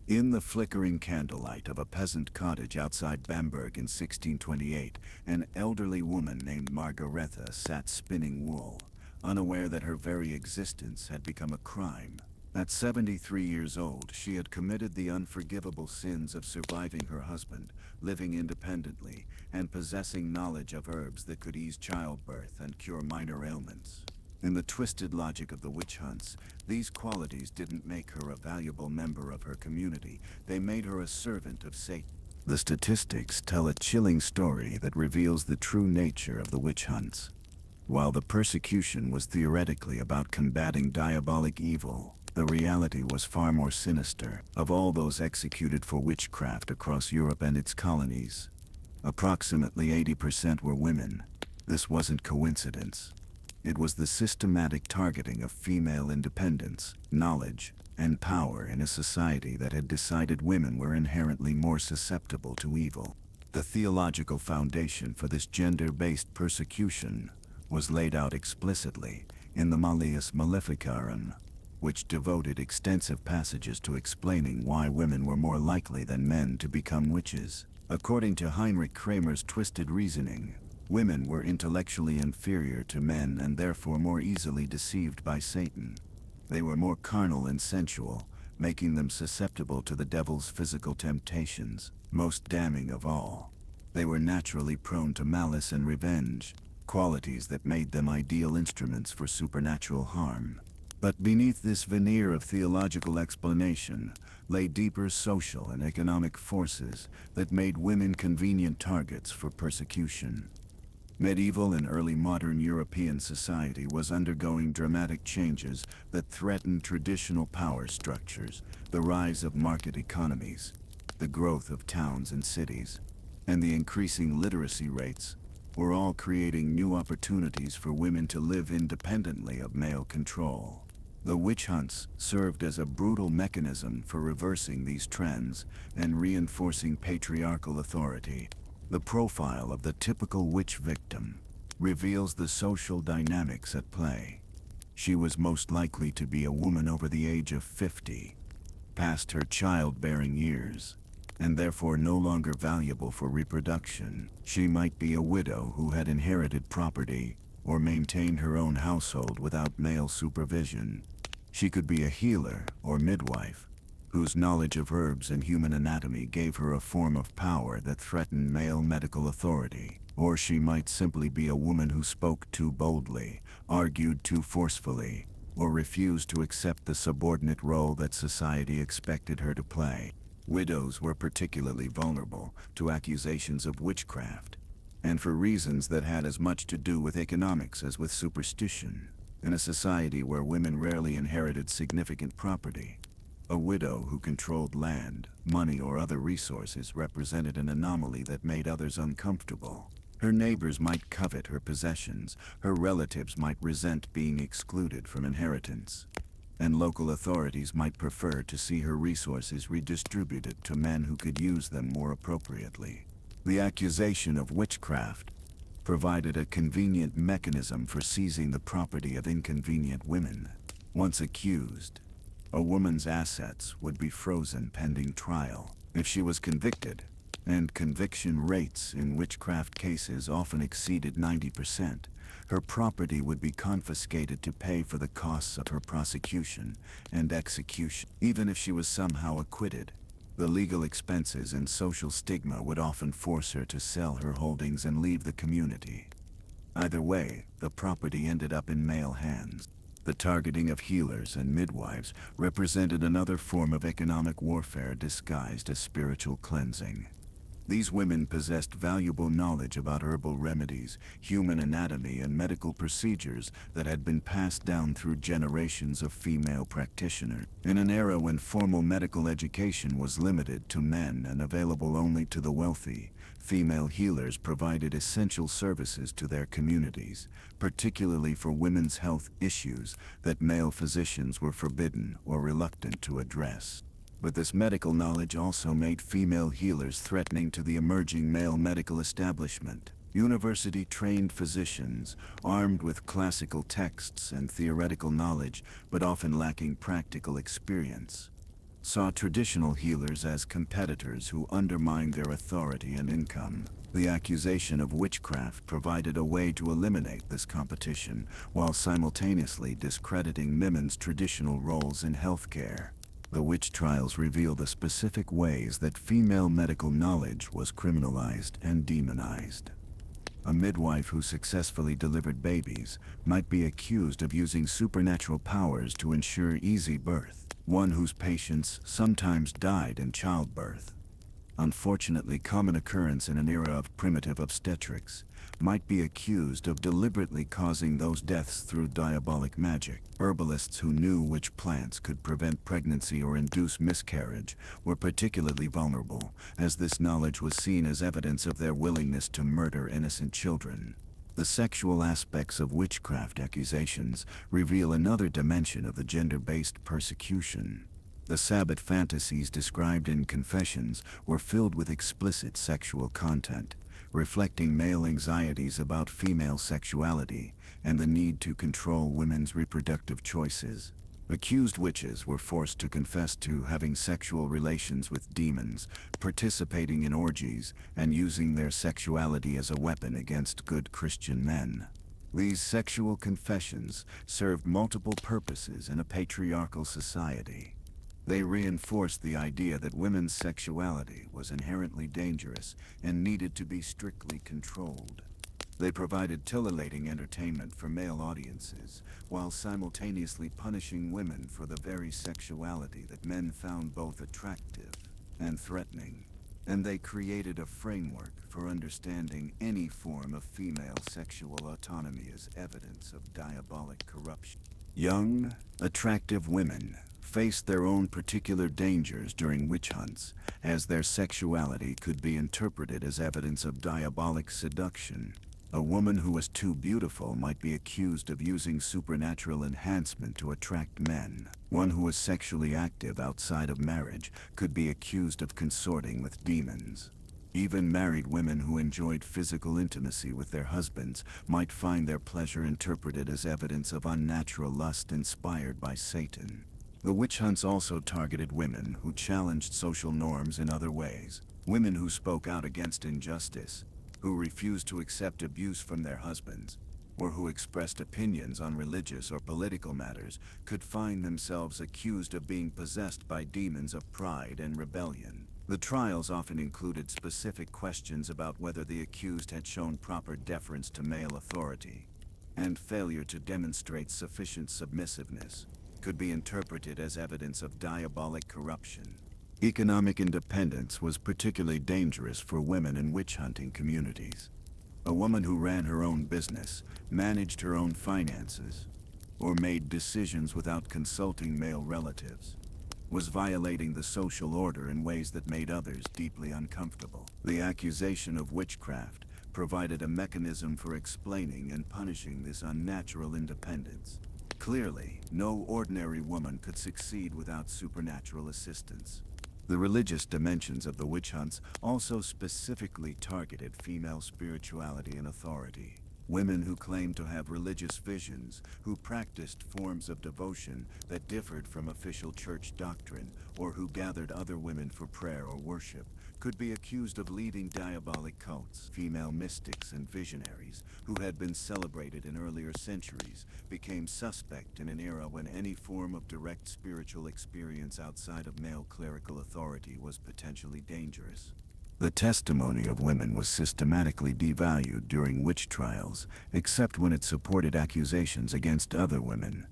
In the flickering candlelight of a peasant cottage outside Bamberg in 1628, an elderly woman named Margaretha sat spinning wool, unaware that her very existence had become a crime. At 73 years old, she had committed the unforgivable sins of surviving her husband, living independently, and possessing knowledge of herbs that could ease childbirth and cure minor ailments. In the twisted logic of the witch hunts, these qualities didn't make her a valuable member of her community. They made her a servant of Satan. The statistics tell a chilling story that reveals the true nature of the witch hunts. While the persecution was theoretically about combating diabolic evil, the reality was far more sinister. Of all those executed for witchcraft across Europe and its colonies, approximately 80% were women. This wasn't coincidence. It was the systematic targeting of female independence, knowledge, and power in a society that had decided women were inherently more susceptible to evil. The theological foundation for this gender-based persecution was laid out explicitly in the Malleus Maleficarum, which devoted extensive passages to explaining why women were more likely than men to become witches. According to Heinrich Kramer's twisted reasoning, women were intellectually inferior to men and therefore more easily deceived by Satan. They were more carnal and sensual, making them susceptible to the devil's physical temptations. Most damning of all, they were naturally prone to malice and revenge, qualities that made them ideal instruments for supernatural harm. But beneath this veneer of theological explanation lay deeper social and economic forces that made women convenient targets for persecution. Medieval and early modern European society was undergoing dramatic changes that threatened traditional power structures. The rise of market economies, the growth of towns and cities, and the increasing literacy rates were all creating new opportunities for women to live independently of male control. The witch hunts served as a brutal mechanism for reversing these trends and reinforcing patriarchal authority. The profile of the typical witch victim reveals the social dynamics at play. She was most likely to be a woman over the age of 50, past her childbearing years, and therefore no longer valuable for reproduction. She might be a widow who had inherited property or maintained her own household without male supervision. She could be a healer or midwife, whose knowledge of herbs and human anatomy gave her a form of power that threatened male medical authority. Or she might simply be a woman who spoke too boldly, argued too forcefully, or refused to accept the subordinate role that society expected her to play. Widows were particularly vulnerable to accusations of witchcraft, and for reasons that had as much to do with economics as with superstition. In a society where women rarely inherited significant property, a widow who controlled land, money, or other resources represented an anomaly that made others uncomfortable. Her neighbors might covet her possessions, her relatives might resent being excluded from inheritance, and local authorities might prefer to see her resources redistributed to men who could use them more appropriately. The accusation of witchcraft provided a convenient mechanism for seizing the property of inconvenient women. Once accused, a woman's assets would be frozen pending trial. If she was convicted, and conviction rates in witchcraft cases often exceeded 90%, her property would be confiscated to pay for the costs of her prosecution and execution. Even if she was somehow acquitted, the legal expenses and social stigma would often force her to sell her holdings and leave the community. Either way, the property ended up in male hands. The targeting of healers and midwives represented another form of economic warfare disguised as spiritual cleansing. These women possessed valuable knowledge about herbal remedies, human anatomy, and medical procedures that had been passed down through generations of female practitioners. In an era when formal medical education was limited to men and available only to the wealthy, female healers provided essential services to their communities, particularly for women's health issues that male physicians were forbidden or reluctant to address. But this medical knowledge also made female healers threatening to the emerging male medical establishment. University-trained physicians, armed with classical texts and theoretical knowledge, but often lacking practical experience, saw traditional healers as competitors who undermined their authority and income. The accusation of witchcraft provided a way to eliminate this competition, while simultaneously discrediting women's traditional roles in healthcare. The witch trials reveal the specific ways that female medical knowledge was criminalized and demonized. A midwife who successfully delivered babies might be accused of using supernatural powers to ensure easy birth. One whose patients sometimes died in childbirth, unfortunately common occurrence in an era of primitive obstetrics, might be accused of deliberately causing those deaths through diabolic magic. Herbalists who knew which plants could prevent pregnancy or induce miscarriage were particularly vulnerable, as this knowledge was seen as evidence of their willingness to murder innocent children. The sexual aspects of witchcraft accusations reveal another dimension of the gender-based persecution. The Sabbath fantasies described in Confessions were filled with explicit sexual content, reflecting male anxieties about female sexuality and the need to control women's reproductive choices. Accused witches were forced to confess to having sexual relations with demons, participating in orgies, and using their sexuality as a weapon against good Christian men. These sexual confessions served multiple purposes in a patriarchal society. They reinforced the idea that women's sexuality was inherently dangerous and needed to be strictly controlled. They provided titillating entertainment for male audiences, while simultaneously punishing women for the very sexuality that men found both attractive and threatening. And they created a framework for understanding any form of female sexual autonomy as evidence of diabolic corruption. Young, attractive women faced their own particular dangers during witch hunts, as their sexuality could be interpreted as evidence of diabolic seduction. A woman who was too beautiful might be accused of using supernatural enhancement to attract men. One who was sexually active outside of marriage could be accused of consorting with demons. Even married women who enjoyed physical intimacy with their husbands might find their pleasure interpreted as evidence of unnatural lust inspired by Satan. The witch hunts also targeted women who challenged social norms in other ways. Women who spoke out against injustice, who refused to accept abuse from their husbands, or who expressed opinions on religious or political matters could find themselves accused of being possessed by demons of pride and rebellion. The trials often included specific questions about whether the accused had shown proper deference to male authority, and failure to demonstrate sufficient submissiveness could be interpreted as evidence of diabolic corruption. Economic independence was particularly dangerous for women in witch-hunting communities. A woman who ran her own business, managed her own finances, or made decisions without consulting male relatives was violating the social order in ways that made others deeply uncomfortable. The accusation of witchcraft provided a mechanism for explaining and punishing this unnatural independence. Clearly, no ordinary woman could succeed without supernatural assistance. The religious dimensions of the witch hunts also specifically targeted female spirituality and authority. Women who claimed to have religious visions, who practiced forms of devotion that differed from official church doctrine, or who gathered other women for prayer or worship, could be accused of leading diabolic cults. Female mystics and visionaries, who had been celebrated in earlier centuries, became suspect in an era when any form of direct spiritual experience outside of male clerical authority was potentially dangerous. The testimony of women was systematically devalued during witch trials, except when it supported accusations against other women.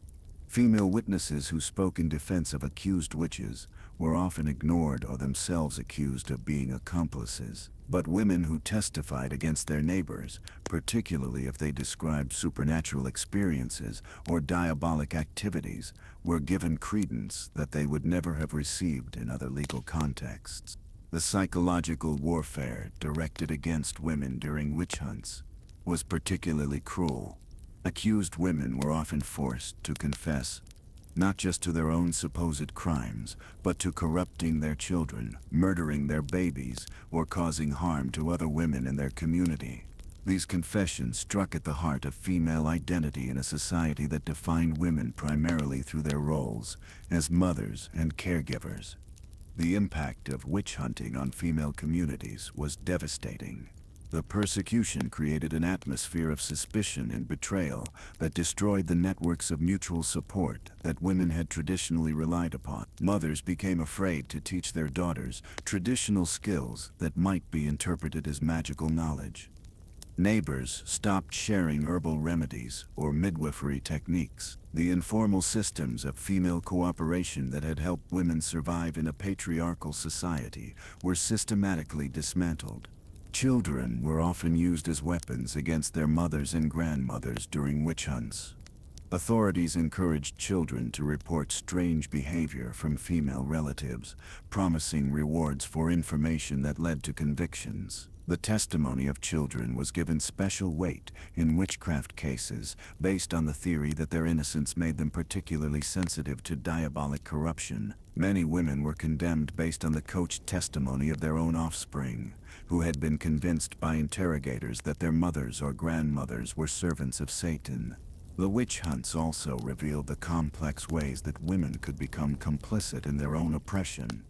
Female witnesses who spoke in defense of accused witches were often ignored or themselves accused of being accomplices. But women who testified against their neighbors, particularly if they described supernatural experiences or diabolic activities, were given credence that they would never have received in other legal contexts. The psychological warfare directed against women during witch hunts was particularly cruel. Accused women were often forced to confess, not just to their own supposed crimes, but to corrupting their children, murdering their babies, or causing harm to other women in their community. These confessions struck at the heart of female identity in a society that defined women primarily through their roles as mothers and caregivers. The impact of witch hunting on female communities was devastating. The persecution created an atmosphere of suspicion and betrayal that destroyed the networks of mutual support that women had traditionally relied upon. Mothers became afraid to teach their daughters traditional skills that might be interpreted as magical knowledge. Neighbors stopped sharing herbal remedies or midwifery techniques. The informal systems of female cooperation that had helped women survive in a patriarchal society were systematically dismantled. Children were often used as weapons against their mothers and grandmothers during witch hunts. Authorities encouraged children to report strange behavior from female relatives, promising rewards for information that led to convictions. The testimony of children was given special weight in witchcraft cases based on the theory that their innocence made them particularly sensitive to diabolic corruption. Many women were condemned based on the coached testimony of their own offspring, who had been convinced by interrogators that their mothers or grandmothers were servants of Satan. The witch hunts also revealed the complex ways that women could become complicit in their own oppression.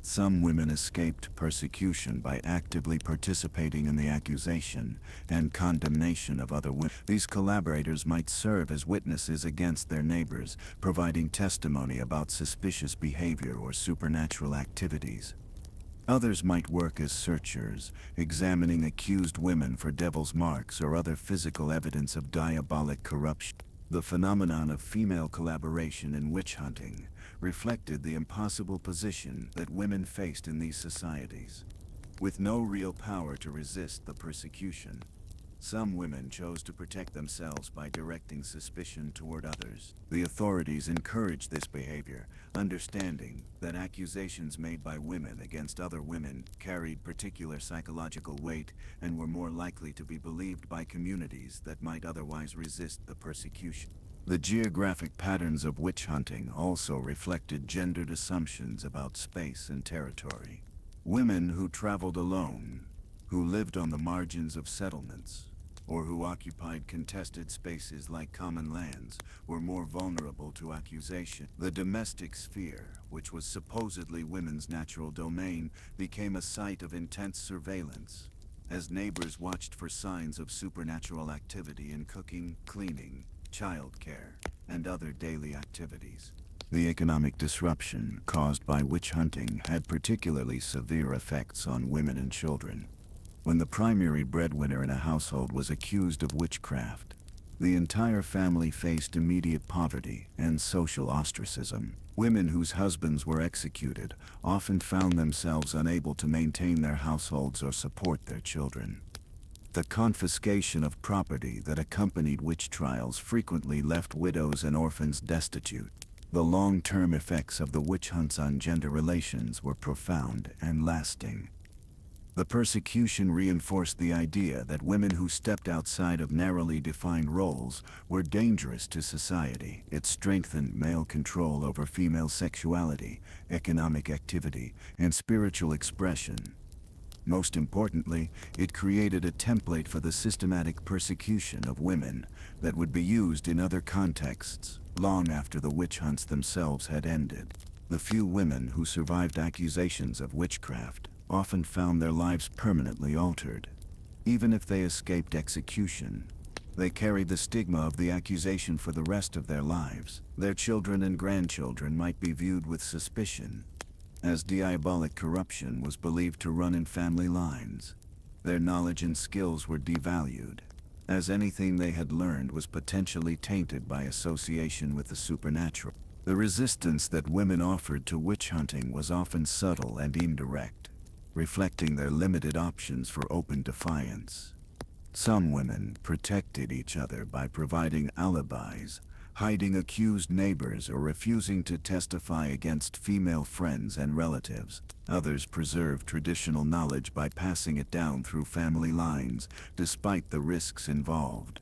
Some women escaped persecution by actively participating in the accusation and condemnation of other women. These collaborators might serve as witnesses against their neighbors, providing testimony about suspicious behavior or supernatural activities. Others might work as searchers, examining accused women for devil's marks or other physical evidence of diabolic corruption. The phenomenon of female collaboration in witch hunting reflected the impossible position that women faced in these societies. With no real power to resist the persecution, some women chose to protect themselves by directing suspicion toward others. The authorities encouraged this behavior, understanding that accusations made by women against other women carried particular psychological weight and were more likely to be believed by communities that might otherwise resist the persecution. The geographic patterns of witch hunting also reflected gendered assumptions about space and territory. Women who traveled alone, who lived on the margins of settlements, or who occupied contested spaces like common lands, were more vulnerable to accusation. The domestic sphere, which was supposedly women's natural domain, became a site of intense surveillance, as neighbors watched for signs of supernatural activity in cooking, cleaning, childcare, and other daily activities. The economic disruption caused by witch hunting had particularly severe effects on women and children. When the primary breadwinner in a household was accused of witchcraft, the entire family faced immediate poverty and social ostracism. Women whose husbands were executed often found themselves unable to maintain their households or support their children. The confiscation of property that accompanied witch trials frequently left widows and orphans destitute. The long-term effects of the witch hunts on gender relations were profound and lasting. The persecution reinforced the idea that women who stepped outside of narrowly defined roles were dangerous to society. It strengthened male control over female sexuality, economic activity, and spiritual expression. Most importantly, it created a template for the systematic persecution of women that would be used in other contexts long after the witch hunts themselves had ended. The few women who survived accusations of witchcraft often found their lives permanently altered. Even if they escaped execution, they carried the stigma of the accusation for the rest of their lives. Their children and grandchildren might be viewed with suspicion, as diabolic corruption was believed to run in family lines. Their knowledge and skills were devalued, as anything they had learned was potentially tainted by association with the supernatural. The resistance that women offered to witch hunting was often subtle and indirect, reflecting their limited options for open defiance. Some women protected each other by providing alibis, hiding accused neighbors, or refusing to testify against female friends and relatives. Others preserved traditional knowledge by passing it down through family lines, despite the risks involved.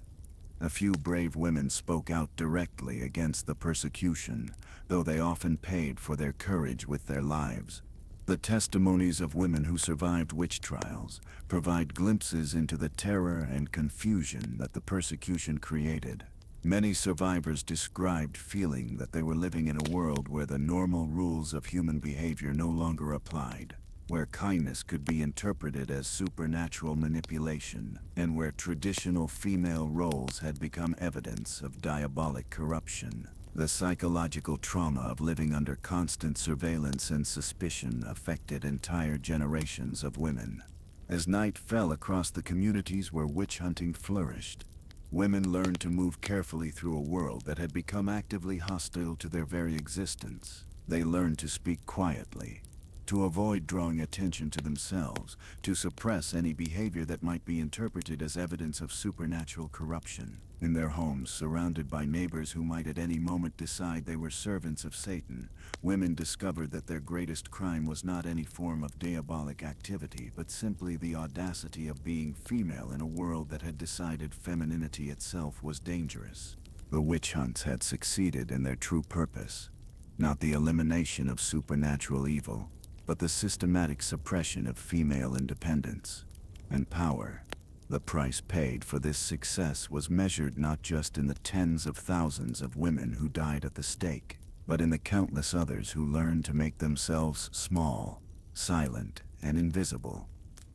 A few brave women spoke out directly against the persecution, though they often paid for their courage with their lives. The testimonies of women who survived witch trials provide glimpses into the terror and confusion that the persecution created. Many survivors described feeling that they were living in a world where the normal rules of human behavior no longer applied, where kindness could be interpreted as supernatural manipulation, and where traditional female roles had become evidence of diabolic corruption. The psychological trauma of living under constant surveillance and suspicion affected entire generations of women. As night fell across the communities where witch hunting flourished, women learned to move carefully through a world that had become actively hostile to their very existence. They learned to speak quietly, to avoid drawing attention to themselves, to suppress any behavior that might be interpreted as evidence of supernatural corruption. In their homes, surrounded by neighbors who might at any moment decide they were servants of Satan, women discovered that their greatest crime was not any form of diabolic activity, but simply the audacity of being female in a world that had decided femininity itself was dangerous. The witch hunts had succeeded in their true purpose, not the elimination of supernatural evil, but the systematic suppression of female independence and power. The price paid for this success was measured not just in the tens of thousands of women who died at the stake, but in the countless others who learned to make themselves small, silent, and invisible,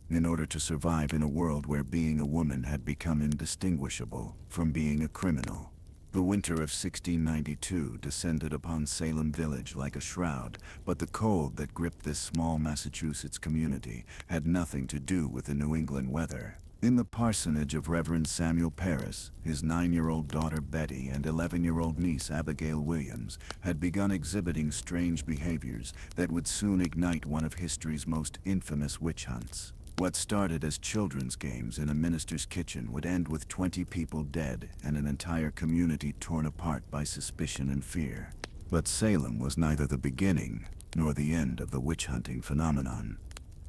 in order to survive in a world where being a woman had become indistinguishable from being a criminal. The winter of 1692 descended upon Salem village like a shroud, but the cold that gripped this small Massachusetts community had nothing to do with the New England weather. In the parsonage of Reverend Samuel Parris, his 9-year-old daughter Betty and 11-year-old niece Abigail Williams had begun exhibiting strange behaviors that would soon ignite one of history's most infamous witch hunts. What started as children's games in a minister's kitchen would end with 20 people dead and an entire community torn apart by suspicion and fear. But Salem was neither the beginning nor the end of the witch-hunting phenomenon.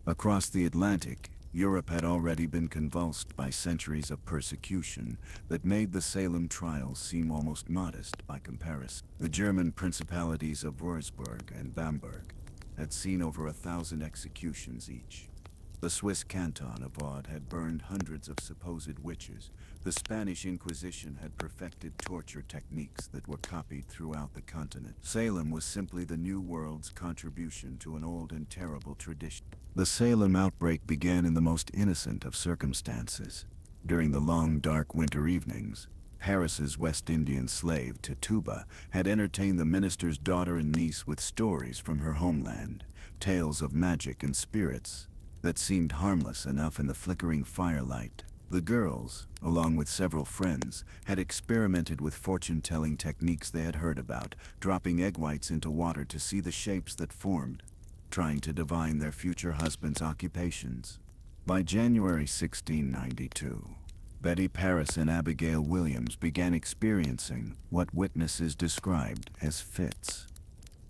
Across the Atlantic, Europe had already been convulsed by centuries of persecution that made the Salem trials seem almost modest by comparison. The German principalities of Würzburg and Bamberg had seen over 1,000 executions each. The Swiss canton of Vaud had burned hundreds of supposed witches. The Spanish Inquisition had perfected torture techniques that were copied throughout the continent. Salem was simply the New World's contribution to an old and terrible tradition. The Salem outbreak began in the most innocent of circumstances. During the long, dark winter evenings, Paris's West Indian slave, Tituba, had entertained the minister's daughter and niece with stories from her homeland, tales of magic and spirits that seemed harmless enough in the flickering firelight. The girls, along with several friends, had experimented with fortune-telling techniques they had heard about, dropping egg whites into water to see the shapes that formed, trying to divine their future husbands' occupations. By January 1692, Betty Paris and Abigail Williams began experiencing what witnesses described as fits.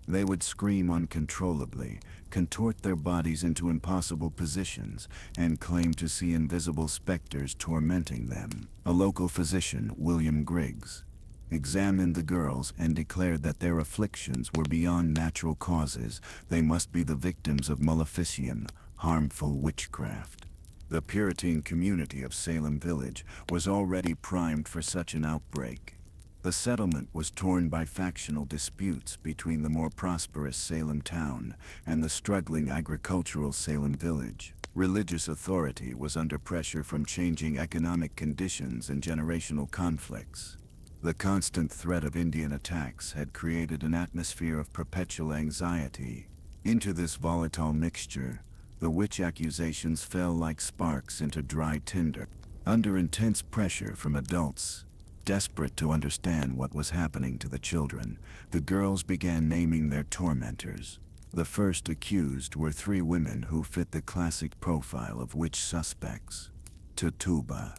They would scream uncontrollably, contort their bodies into impossible positions, and claim to see invisible specters tormenting them. A local physician, William Griggs, examined the girls and declared that their afflictions were beyond natural causes. They must be the victims of Maleficarum, harmful witchcraft. The Puritan community of Salem Village was already primed for such an outbreak. The settlement was torn by factional disputes between the more prosperous Salem town and the struggling agricultural Salem village. Religious authority was under pressure from changing economic conditions and generational conflicts. The constant threat of Indian attacks had created an atmosphere of perpetual anxiety. Into this volatile mixture, the witch accusations fell like sparks into dry tinder. Under intense pressure from adults, desperate to understand what was happening to the children, the girls began naming their tormentors. The first accused were three women who fit the classic profile of witch suspects. Tituba,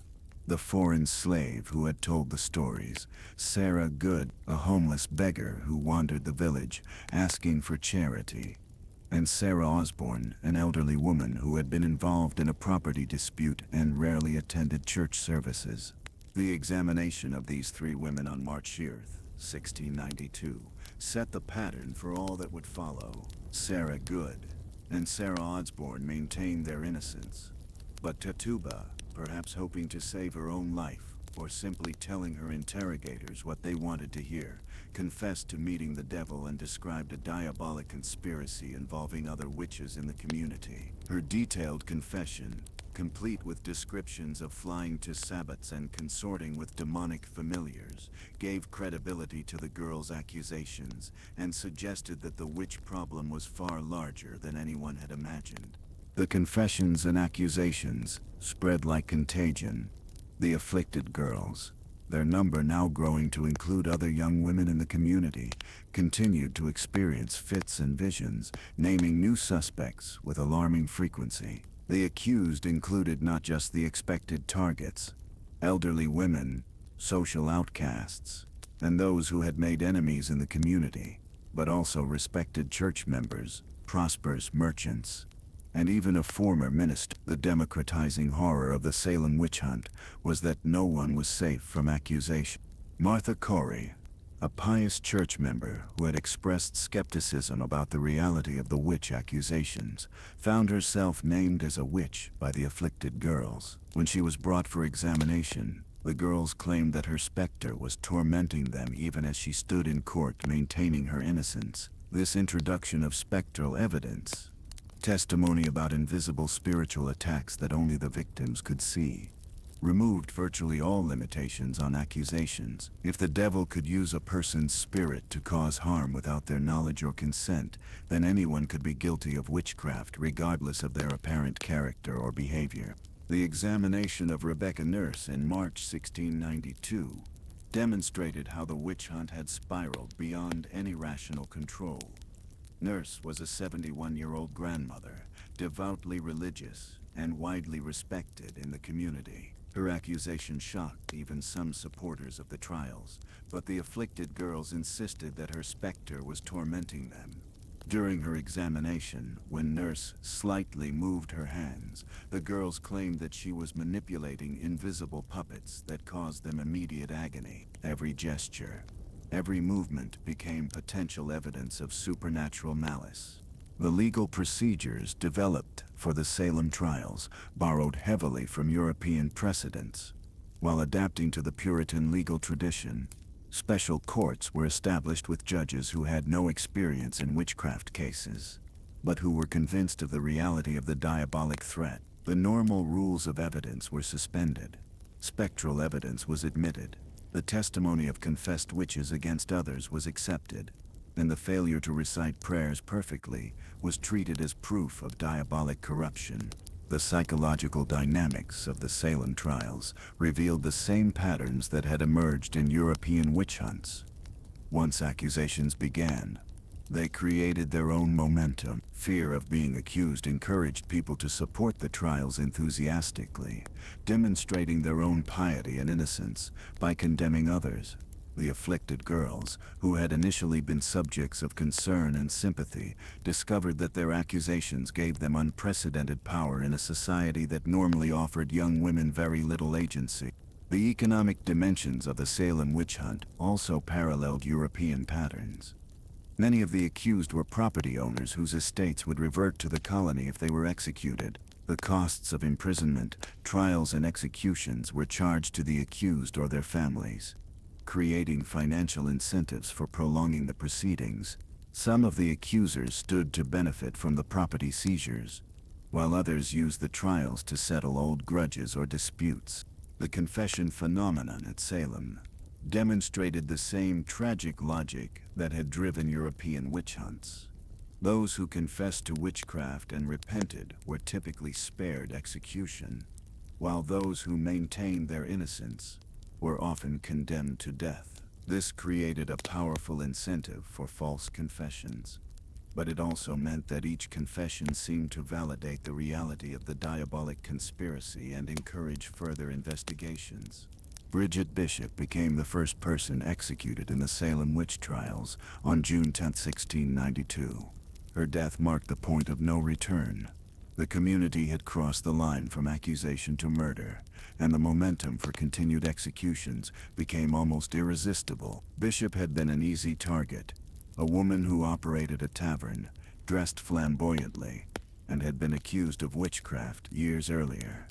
the foreign slave who had told the stories; Sarah Good, a homeless beggar who wandered the village, asking for charity; and Sarah Osborne, an elderly woman who had been involved in a property dispute and rarely attended church services. The examination of these three women on March 1692, set the pattern for all that would follow. Sarah Good and Sarah Osborne maintained their innocence, but Tituba, perhaps hoping to save her own life, or simply telling her interrogators what they wanted to hear, confessed to meeting the devil and described a diabolic conspiracy involving other witches in the community. Her detailed confession, complete with descriptions of flying to sabbats and consorting with demonic familiars, gave credibility to the girls' accusations and suggested that the witch problem was far larger than anyone had imagined. The confessions and accusations spread like contagion. The afflicted girls, their number now growing to include other young women in the community, continued to experience fits and visions, naming new suspects with alarming frequency. The accused included not just the expected targets, elderly women, social outcasts, and those who had made enemies in the community, but also respected church members, prosperous merchants, and even a former minister. The democratizing horror of the Salem witch hunt was that no one was safe from accusation. Martha Corey, a pious church member who had expressed skepticism about the reality of the witch accusations, found herself named as a witch by the afflicted girls. When she was brought for examination, the girls claimed that her specter was tormenting them even as she stood in court maintaining her innocence. This introduction of spectral evidence, testimony about invisible spiritual attacks that only the victims could see, removed virtually all limitations on accusations. If the devil could use a person's spirit to cause harm without their knowledge or consent, then anyone could be guilty of witchcraft regardless of their apparent character or behavior. The examination of Rebecca Nurse in March 1692 demonstrated how the witch hunt had spiraled beyond any rational control. Nurse was a 71-year-old grandmother, devoutly religious and widely respected in the community. Her accusation shocked even some supporters of the trials, but the afflicted girls insisted that her specter was tormenting them. During her examination, when Nurse slightly moved her hands, the girls claimed that she was manipulating invisible puppets that caused them immediate agony. Every gesture, every movement became potential evidence of supernatural malice. The legal procedures developed for the Salem trials borrowed heavily from European precedents. While adapting to the Puritan legal tradition, special courts were established with judges who had no experience in witchcraft cases, but who were convinced of the reality of the diabolic threat. The normal rules of evidence were suspended. Spectral evidence was admitted, The testimony of confessed witches against others was accepted, and the failure to recite prayers perfectly was treated as proof of diabolic corruption. The psychological dynamics of the Salem trials revealed the same patterns that had emerged in European witch hunts. Once accusations began, they created their own momentum. Fear of being accused encouraged people to support the trials enthusiastically, demonstrating their own piety and innocence by condemning others. The afflicted girls, who had initially been subjects of concern and sympathy, discovered that their accusations gave them unprecedented power in a society that normally offered young women very little agency. The economic dimensions of the Salem witch hunt also paralleled European patterns. Many of the accused were property owners whose estates would revert to the colony if they were executed. The costs of imprisonment, trials, and executions were charged to the accused or their families, creating financial incentives for prolonging the proceedings. Some of the accusers stood to benefit from the property seizures, while others used the trials to settle old grudges or disputes. The confession phenomenon at Salem demonstrated the same tragic logic that had driven European witch hunts. Those who confessed to witchcraft and repented were typically spared execution, while those who maintained their innocence were often condemned to death. This created a powerful incentive for false confessions, but it also meant that each confession seemed to validate the reality of the diabolic conspiracy and encourage further investigations. Bridget Bishop became the first person executed in the Salem witch trials on June 10, 1692. Her death marked the point of no return. The community had crossed the line from accusation to murder, and the momentum for continued executions became almost irresistible. Bishop had been an easy target, a woman who operated a tavern, dressed flamboyantly, and had been accused of witchcraft years earlier.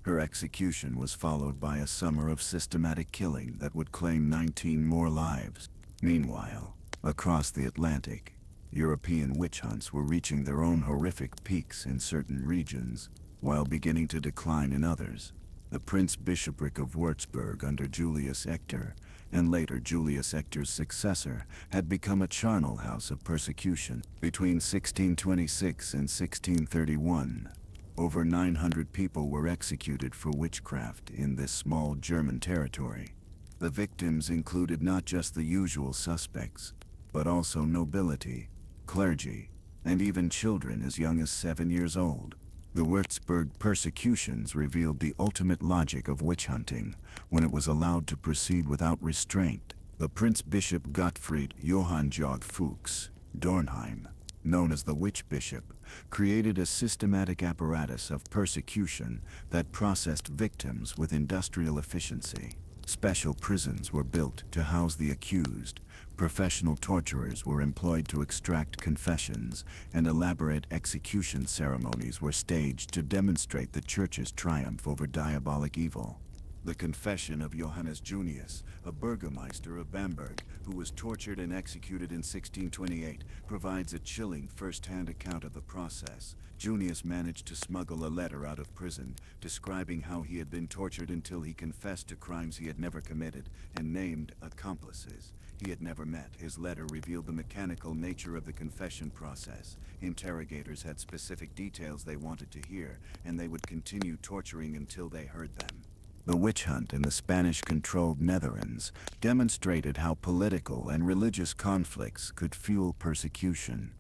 Her execution was followed by a summer of systematic killing that would claim 19 more lives. Meanwhile, across the Atlantic, European witch hunts were reaching their own horrific peaks in certain regions, while beginning to decline in others. The Prince Bishopric of Würzburg under Julius Hector, and later Julius Hector's successor, had become a charnel house of persecution. Between 1626 and 1631, over 900 people were executed for witchcraft in this small German territory. The victims included not just the usual suspects, but also nobility, clergy, and even children as young as 7 years old. The Würzburg persecutions revealed the ultimate logic of witch hunting when it was allowed to proceed without restraint. The Prince Bishop Gottfried Johann Georg Fuchs, Dornheim, known as the Witch Bishop, created a systematic apparatus of persecution that processed victims with industrial efficiency. Special prisons were built to house the accused, professional torturers were employed to extract confessions, and elaborate execution ceremonies were staged to demonstrate the Church's triumph over diabolic evil. The confession of Johannes Junius, a burgomaster of Bamberg, who was tortured and executed in 1628, provides a chilling first-hand account of the process. Junius managed to smuggle a letter out of prison, describing how he had been tortured until he confessed to crimes he had never committed, and named accomplices he had never met. His letter revealed the mechanical nature of the confession process. Interrogators had specific details they wanted to hear, and they would continue torturing until they heard them. The witch hunt in the Spanish-controlled Netherlands demonstrated how political and religious conflicts could fuel persecution.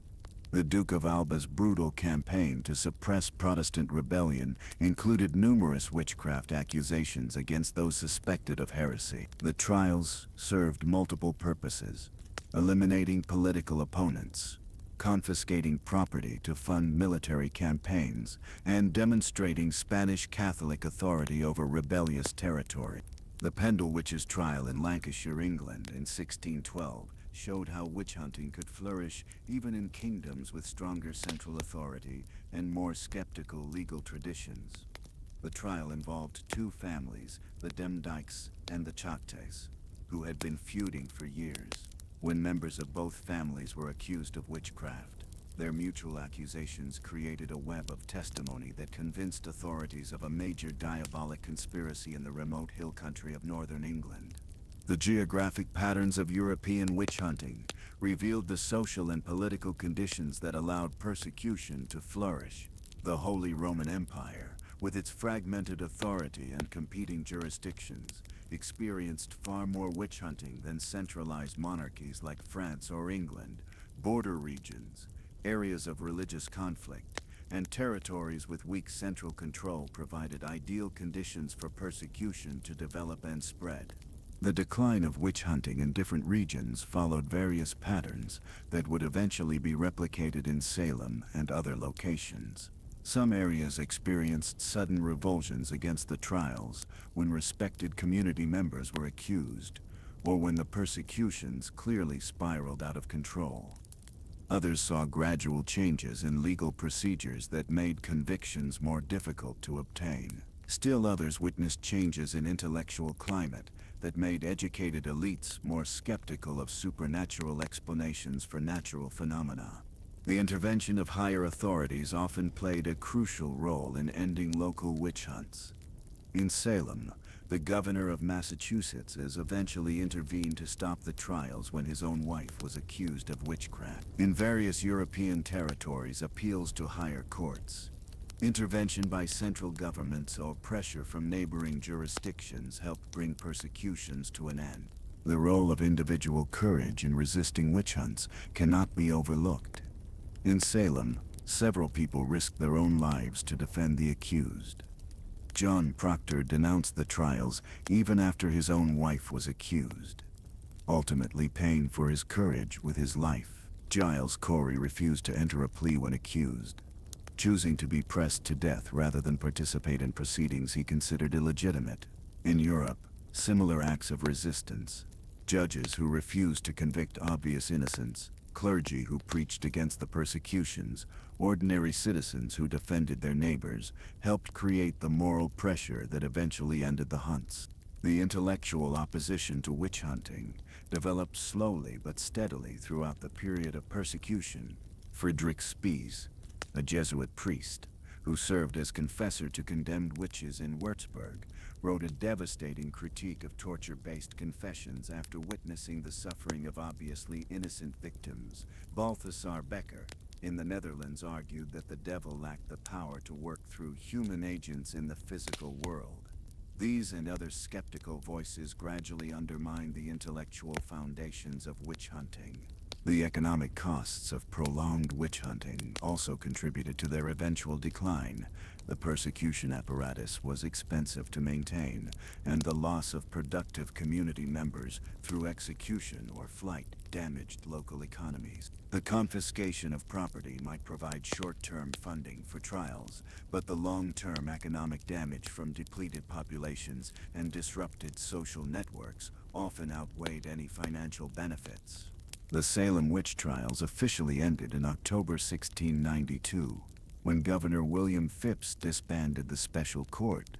The Duke of Alba's brutal campaign to suppress Protestant rebellion included numerous witchcraft accusations against those suspected of heresy. The trials served multiple purposes: eliminating political opponents, confiscating property to fund military campaigns, and demonstrating Spanish Catholic authority over rebellious territory. The Pendle Witches' trial in Lancashire, England in 1612 showed how witch hunting could flourish even in kingdoms with stronger central authority and more skeptical legal traditions. The trial involved two families, the Demdikes and the Choctays, who had been feuding for years. When members of both families were accused of witchcraft, their mutual accusations created a web of testimony that convinced authorities of a major diabolic conspiracy in the remote hill country of northern England. The geographic patterns of European witch hunting revealed the social and political conditions that allowed persecution to flourish. The Holy Roman Empire, with its fragmented authority and competing jurisdictions, experienced far more witch hunting than centralized monarchies like France or England. Border regions, areas of religious conflict, and territories with weak central control provided ideal conditions for persecution to develop and spread. The decline of witch hunting in different regions followed various patterns that would eventually be replicated in Salem and other locations. Some areas experienced sudden revulsions against the trials when respected community members were accused, or when the persecutions clearly spiraled out of control. Others saw gradual changes in legal procedures that made convictions more difficult to obtain. Still others witnessed changes in intellectual climate that made educated elites more skeptical of supernatural explanations for natural phenomena. The intervention of higher authorities often played a crucial role in ending local witch hunts. In Salem, the governor of Massachusetts eventually intervened to stop the trials when his own wife was accused of witchcraft. In various European territories, appeals to higher courts, intervention by central governments, or pressure from neighboring jurisdictions helped bring persecutions to an end. The role of individual courage in resisting witch hunts cannot be overlooked. In Salem, several people risked their own lives to defend the accused. John Proctor denounced the trials even after his own wife was accused, ultimately paying for his courage with his life. Giles Corey refused to enter a plea when accused, choosing to be pressed to death rather than participate in proceedings he considered illegitimate. In Europe, similar acts of resistance, judges who refused to convict obvious innocents, clergy who preached against the persecutions, ordinary citizens who defended their neighbors, helped create the moral pressure that eventually ended the hunts. The intellectual opposition to witch hunting developed slowly but steadily throughout the period of persecution. Friedrich Spies, a Jesuit priest who served as confessor to condemned witches in Würzburg, wrote a devastating critique of torture-based confessions after witnessing the suffering of obviously innocent victims. Balthasar Becker, in the Netherlands, argued that the devil lacked the power to work through human agents in the physical world. These and other skeptical voices gradually undermined the intellectual foundations of witch hunting. The economic costs of prolonged witch hunting also contributed to their eventual decline. The persecution apparatus was expensive to maintain, and the loss of productive community members through execution or flight damaged local economies. The confiscation of property might provide short-term funding for trials, but the long-term economic damage from depleted populations and disrupted social networks often outweighed any financial benefits. The Salem witch trials officially ended in October 1692, when Governor William Phipps disbanded the special court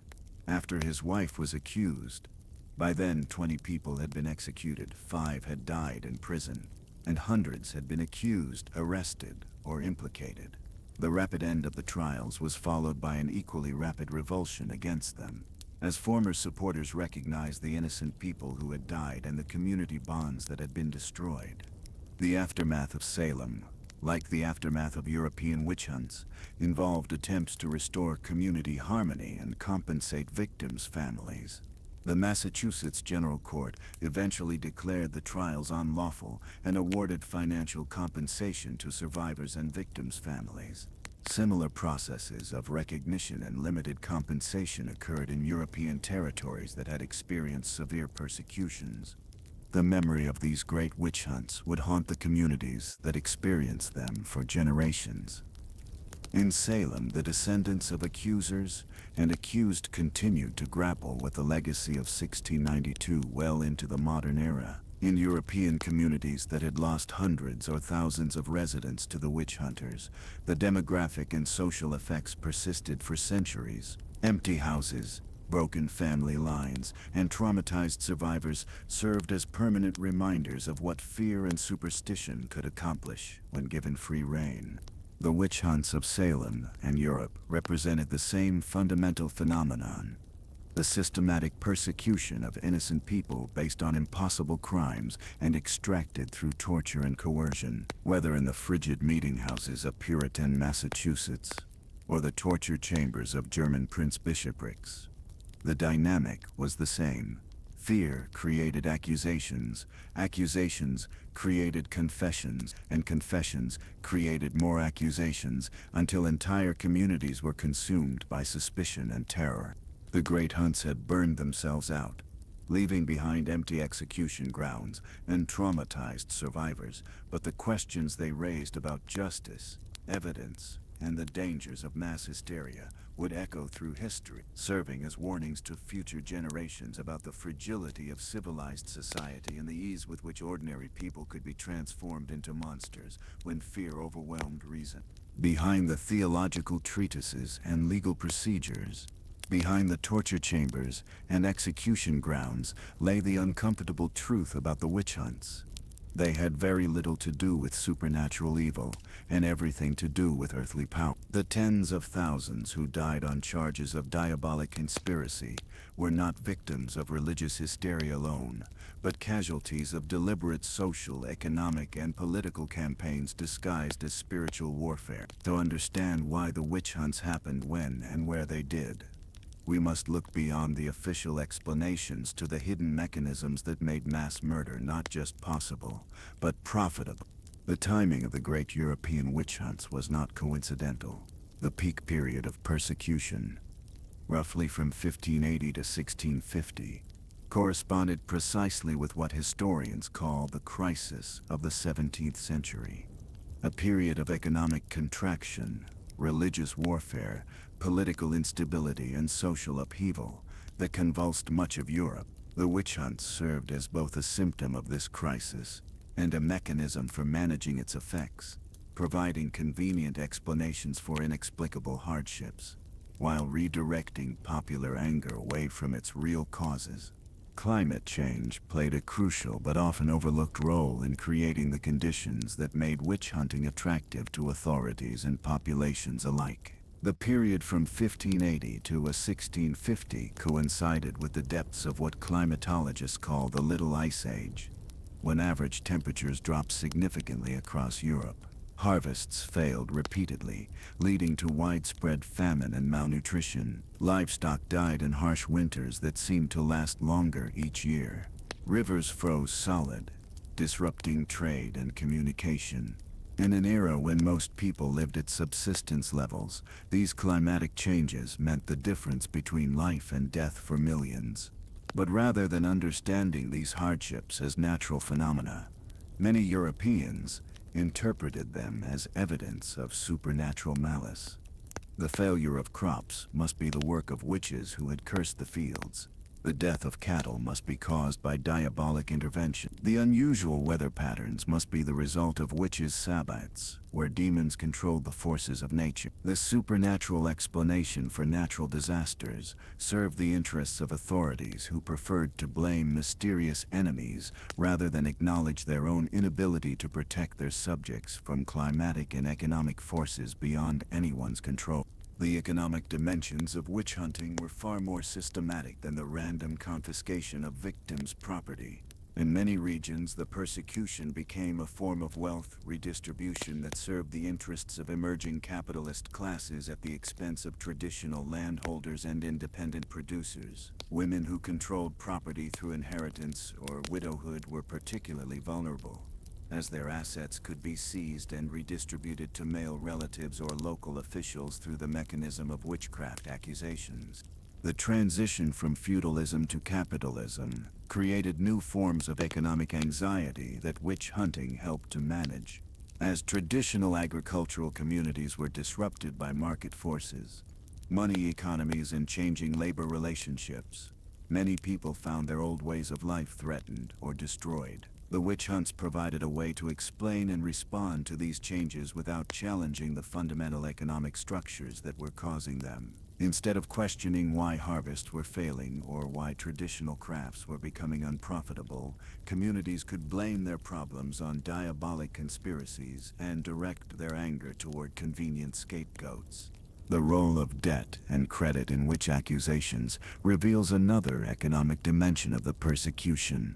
after his wife was accused. By then, 20 people had been executed, 5 had died in prison, and hundreds had been accused, arrested, or implicated. The rapid end of the trials was followed by an equally rapid revulsion against them, as former supporters recognized the innocent people who had died and the community bonds that had been destroyed. The aftermath of Salem, like the aftermath of European witch hunts, involved attempts to restore community harmony and compensate victims' families. The Massachusetts General Court eventually declared the trials unlawful and awarded financial compensation to survivors and victims' families. Similar processes of recognition and limited compensation occurred in European territories that had experienced severe persecutions. The memory of these great witch hunts would haunt the communities that experienced them for generations. In Salem, the descendants of accusers and accused continued to grapple with the legacy of 1692 well into the modern era. In European communities that had lost hundreds or thousands of residents to the witch hunters, the demographic and social effects persisted for centuries. Empty houses, broken family lines, and traumatized survivors served as permanent reminders of what fear and superstition could accomplish when given free rein. The witch hunts of Salem and Europe represented the same fundamental phenomenon: The systematic persecution of innocent people based on impossible crimes and extracted through torture and coercion, whether in the frigid meeting houses of Puritan Massachusetts or the torture chambers of German prince bishoprics. The dynamic was the same. Fear created accusations, accusations created confessions, and confessions created more accusations until entire communities were consumed by suspicion and terror. The great hunts had burned themselves out, leaving behind empty execution grounds and traumatized survivors, but the questions they raised about justice, evidence, and the dangers of mass hysteria would echo through history, serving as warnings to future generations about the fragility of civilized society and the ease with which ordinary people could be transformed into monsters when fear overwhelmed reason. Behind the theological treatises and legal procedures, behind the torture chambers and execution grounds, lay the uncomfortable truth about the witch hunts. They had very little to do with supernatural evil, and everything to do with earthly power. The tens of thousands who died on charges of diabolic conspiracy were not victims of religious hysteria alone, but casualties of deliberate social, economic, and political campaigns disguised as spiritual warfare. To understand why the witch hunts happened when and where they did, we must look beyond the official explanations to the hidden mechanisms that made mass murder not just possible, but profitable. The timing of the great European witch hunts was not coincidental. The peak period of persecution, roughly from 1580 to 1650, corresponded precisely with what historians call the crisis of the 17th century. A period of economic contraction, religious warfare, political instability, and social upheaval that convulsed much of Europe. The witch hunts served as both a symptom of this crisis and a mechanism for managing its effects, providing convenient explanations for inexplicable hardships, while redirecting popular anger away from its real causes. Climate change played a crucial but often overlooked role in creating the conditions that made witch hunting attractive to authorities and populations alike. The period from 1580 to 1650 coincided with the depths of what climatologists call the Little Ice Age, when average temperatures dropped significantly across Europe. Harvests failed repeatedly, leading to widespread famine and malnutrition. Livestock died in harsh winters that seemed to last longer each year. Rivers froze solid, disrupting trade and communication. In an era when most people lived at subsistence levels, these climatic changes meant the difference between life and death for millions. But rather than understanding these hardships as natural phenomena, many Europeans interpreted them as evidence of supernatural malice. The failure of crops must be the work of witches who had cursed the fields. The death of cattle must be caused by diabolic intervention. The unusual weather patterns must be the result of witches' sabbats, where demons controlled the forces of nature. This supernatural explanation for natural disasters served the interests of authorities who preferred to blame mysterious enemies rather than acknowledge their own inability to protect their subjects from climatic and economic forces beyond anyone's control. The economic dimensions of witch hunting were far more systematic than the random confiscation of victims' property. In many regions, the persecution became a form of wealth redistribution that served the interests of emerging capitalist classes at the expense of traditional landholders and independent producers. Women who controlled property through inheritance or widowhood were particularly vulnerable, as their assets could be seized and redistributed to male relatives or local officials through the mechanism of witchcraft accusations. The transition from feudalism to capitalism created new forms of economic anxiety that witch hunting helped to manage. As traditional agricultural communities were disrupted by market forces, money economies, and changing labor relationships, many people found their old ways of life threatened or destroyed. The witch hunts provided a way to explain and respond to these changes without challenging the fundamental economic structures that were causing them. Instead of questioning why harvests were failing or why traditional crafts were becoming unprofitable, communities could blame their problems on diabolic conspiracies and direct their anger toward convenient scapegoats. The role of debt and credit in witch accusations reveals another economic dimension of the persecution.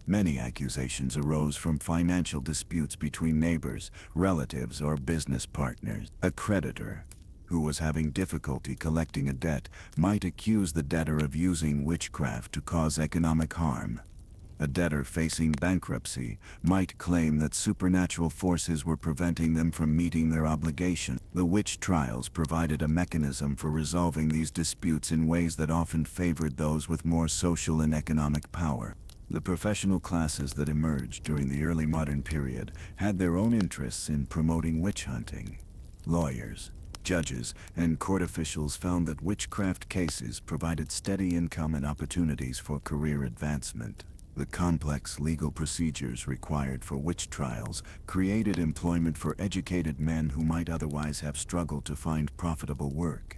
Many accusations arose from financial disputes between neighbors, relatives, or business partners. A creditor, who was having difficulty collecting a debt, might accuse the debtor of using witchcraft to cause economic harm. A debtor facing bankruptcy might claim that supernatural forces were preventing them from meeting their obligation. The witch trials provided a mechanism for resolving these disputes in ways that often favored those with more social and economic power. The professional classes that emerged during the early modern period had their own interests in promoting witch hunting. Lawyers, judges, and court officials found that witchcraft cases provided steady income and opportunities for career advancement. The complex legal procedures required for witch trials created employment for educated men who might otherwise have struggled to find profitable work.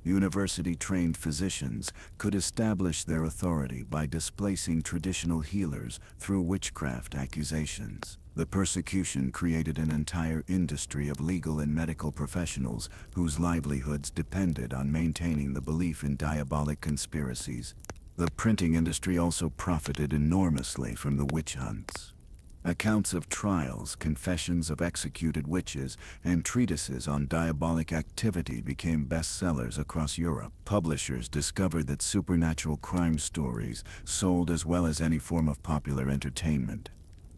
University-trained physicians could establish their authority by displacing traditional healers through witchcraft accusations. The persecution created an entire industry of legal and medical professionals whose livelihoods depended on maintaining the belief in diabolic conspiracies. The printing industry also profited enormously from the witch hunts. Accounts of trials, confessions of executed witches, and treatises on diabolic activity became bestsellers across Europe. Publishers discovered that supernatural crime stories sold as well as any form of popular entertainment,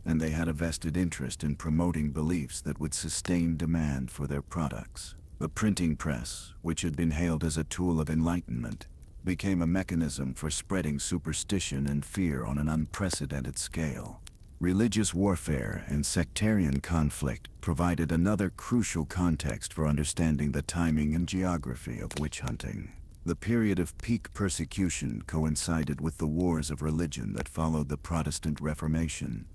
and they had a vested interest in promoting beliefs that would sustain demand for their products. The printing press, which had been hailed as a tool of enlightenment, became a mechanism for spreading superstition and fear on an unprecedented scale. Religious warfare and sectarian conflict provided another crucial context for understanding the timing and geography of witch hunting. The period of peak persecution coincided with the wars of religion that followed the Protestant Reformation,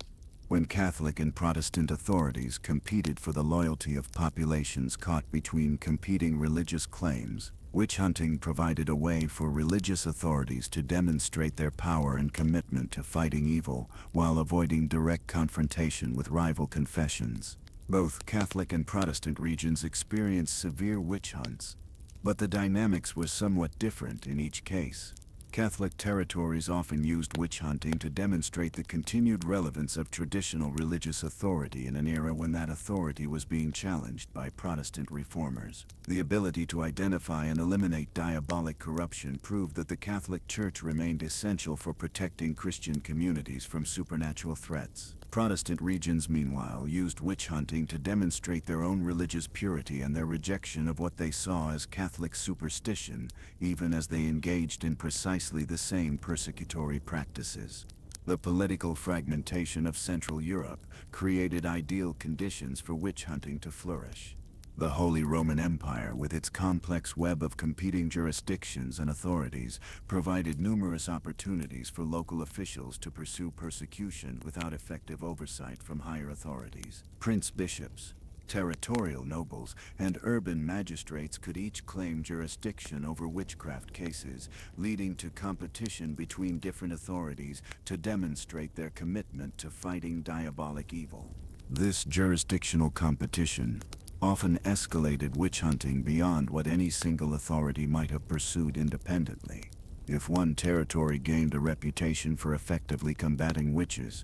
when Catholic and Protestant authorities competed for the loyalty of populations caught between competing religious claims. Witch hunting provided a way for religious authorities to demonstrate their power and commitment to fighting evil while avoiding direct confrontation with rival confessions. Both Catholic and Protestant regions experienced severe witch hunts, but the dynamics were somewhat different in each case. Catholic territories often used witch hunting to demonstrate the continued relevance of traditional religious authority in an era when that authority was being challenged by Protestant reformers. The ability to identify and eliminate diabolic corruption proved that the Catholic Church remained essential for protecting Christian communities from supernatural threats. Protestant regions, meanwhile, used witch hunting to demonstrate their own religious purity and their rejection of what they saw as Catholic superstition, even as they engaged in precisely the same persecutory practices. The political fragmentation of Central Europe created ideal conditions for witch hunting to flourish. The Holy Roman Empire, with its complex web of competing jurisdictions and authorities, provided numerous opportunities for local officials to pursue persecution without effective oversight from higher authorities. Prince-bishops, territorial nobles, and urban magistrates could each claim jurisdiction over witchcraft cases, leading to competition between different authorities to demonstrate their commitment to fighting diabolic evil. This jurisdictional competition often escalated witch hunting beyond what any single authority might have pursued independently. If one territory gained a reputation for effectively combating witches,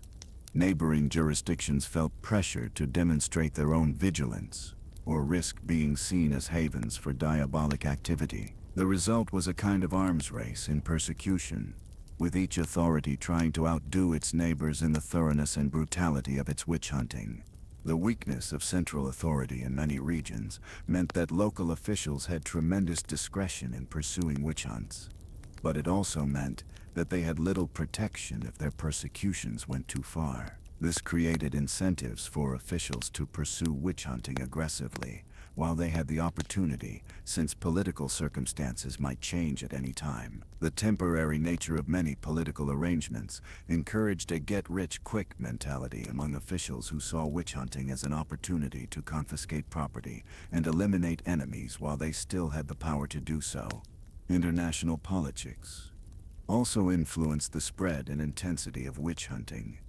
neighboring jurisdictions felt pressure to demonstrate their own vigilance, or risk being seen as havens for diabolic activity. The result was a kind of arms race in persecution, with each authority trying to outdo its neighbors in the thoroughness and brutality of its witch hunting. The weakness of central authority in many regions meant that local officials had tremendous discretion in pursuing witch hunts. But it also meant that they had little protection if their persecutions went too far. This created incentives for officials to pursue witch hunting aggressively, while they had the opportunity, since political circumstances might change at any time. The temporary nature of many political arrangements encouraged a get-rich-quick mentality among officials who saw witch hunting as an opportunity to confiscate property and eliminate enemies while they still had the power to do so. International politics also influenced the spread and intensity of witch hunting.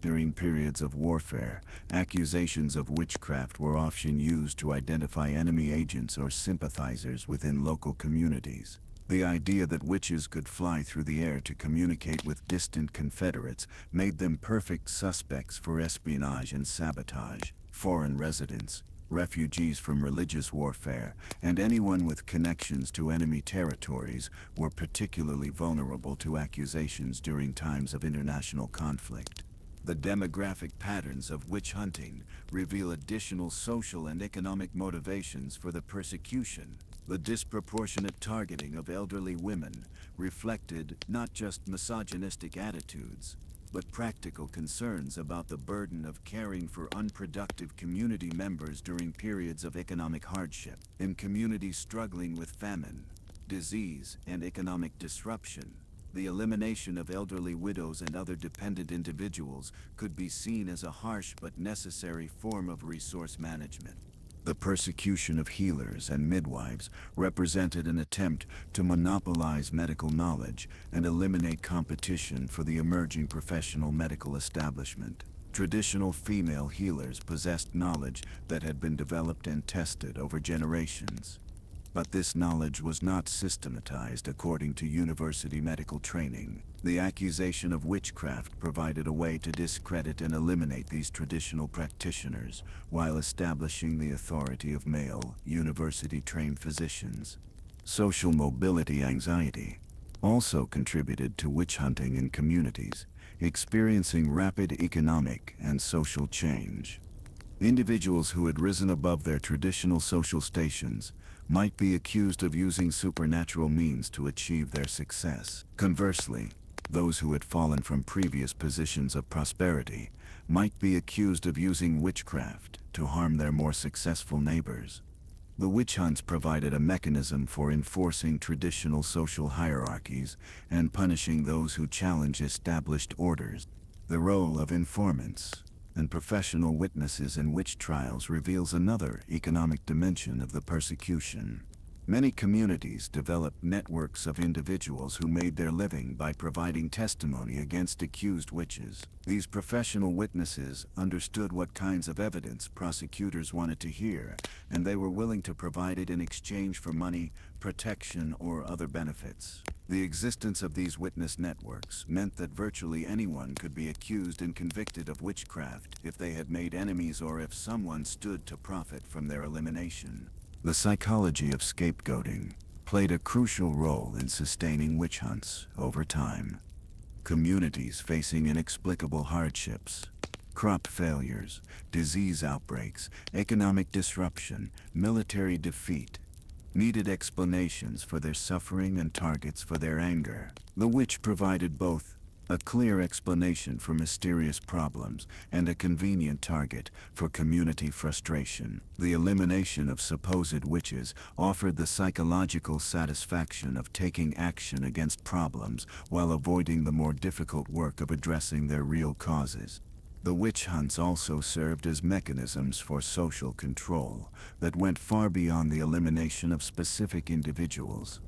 During periods of warfare, accusations of witchcraft were often used to identify enemy agents or sympathizers within local communities. The idea that witches could fly through the air to communicate with distant Confederates made them perfect suspects for espionage and sabotage. Foreign residents, refugees from religious warfare, and anyone with connections to enemy territories were particularly vulnerable to accusations during times of international conflict. The demographic patterns of witch hunting reveal additional social and economic motivations for the persecution. The disproportionate targeting of elderly women reflected not just misogynistic attitudes, but practical concerns about the burden of caring for unproductive community members during periods of economic hardship. In communities struggling with famine, disease, and economic disruption, the elimination of elderly widows and other dependent individuals could be seen as a harsh but necessary form of resource management. The persecution of healers and midwives represented an attempt to monopolize medical knowledge and eliminate competition for the emerging professional medical establishment. Traditional female healers possessed knowledge that had been developed and tested over generations. But this knowledge was not systematized according to university medical training. The accusation of witchcraft provided a way to discredit and eliminate these traditional practitioners, while establishing the authority of male, university-trained physicians. Social mobility anxiety also contributed to witch hunting in communities, experiencing rapid economic and social change. Individuals who had risen above their traditional social stations might be accused of using supernatural means to achieve their success. Conversely, those who had fallen from previous positions of prosperity might be accused of using witchcraft to harm their more successful neighbors. The witch hunts provided a mechanism for enforcing traditional social hierarchies and punishing those who challenge established orders. The role of informants and professional witnesses in witch trials reveals another economic dimension of the persecution. Many communities developed networks of individuals who made their living by providing testimony against accused witches. These professional witnesses understood what kinds of evidence prosecutors wanted to hear, and they were willing to provide it in exchange for money, protection, or other benefits. The existence of these witness networks meant that virtually anyone could be accused and convicted of witchcraft if they had made enemies or if someone stood to profit from their elimination. The psychology of scapegoating played a crucial role in sustaining witch hunts over time. Communities facing inexplicable hardships, crop failures, disease outbreaks, economic disruption, military defeat, needed explanations for their suffering and targets for their anger. The witch provided both a clear explanation for mysterious problems and a convenient target for community frustration. The elimination of supposed witches offered the psychological satisfaction of taking action against problems while avoiding the more difficult work of addressing their real causes. The witch hunts also served as mechanisms for social control that went far beyond the elimination of specific individuals.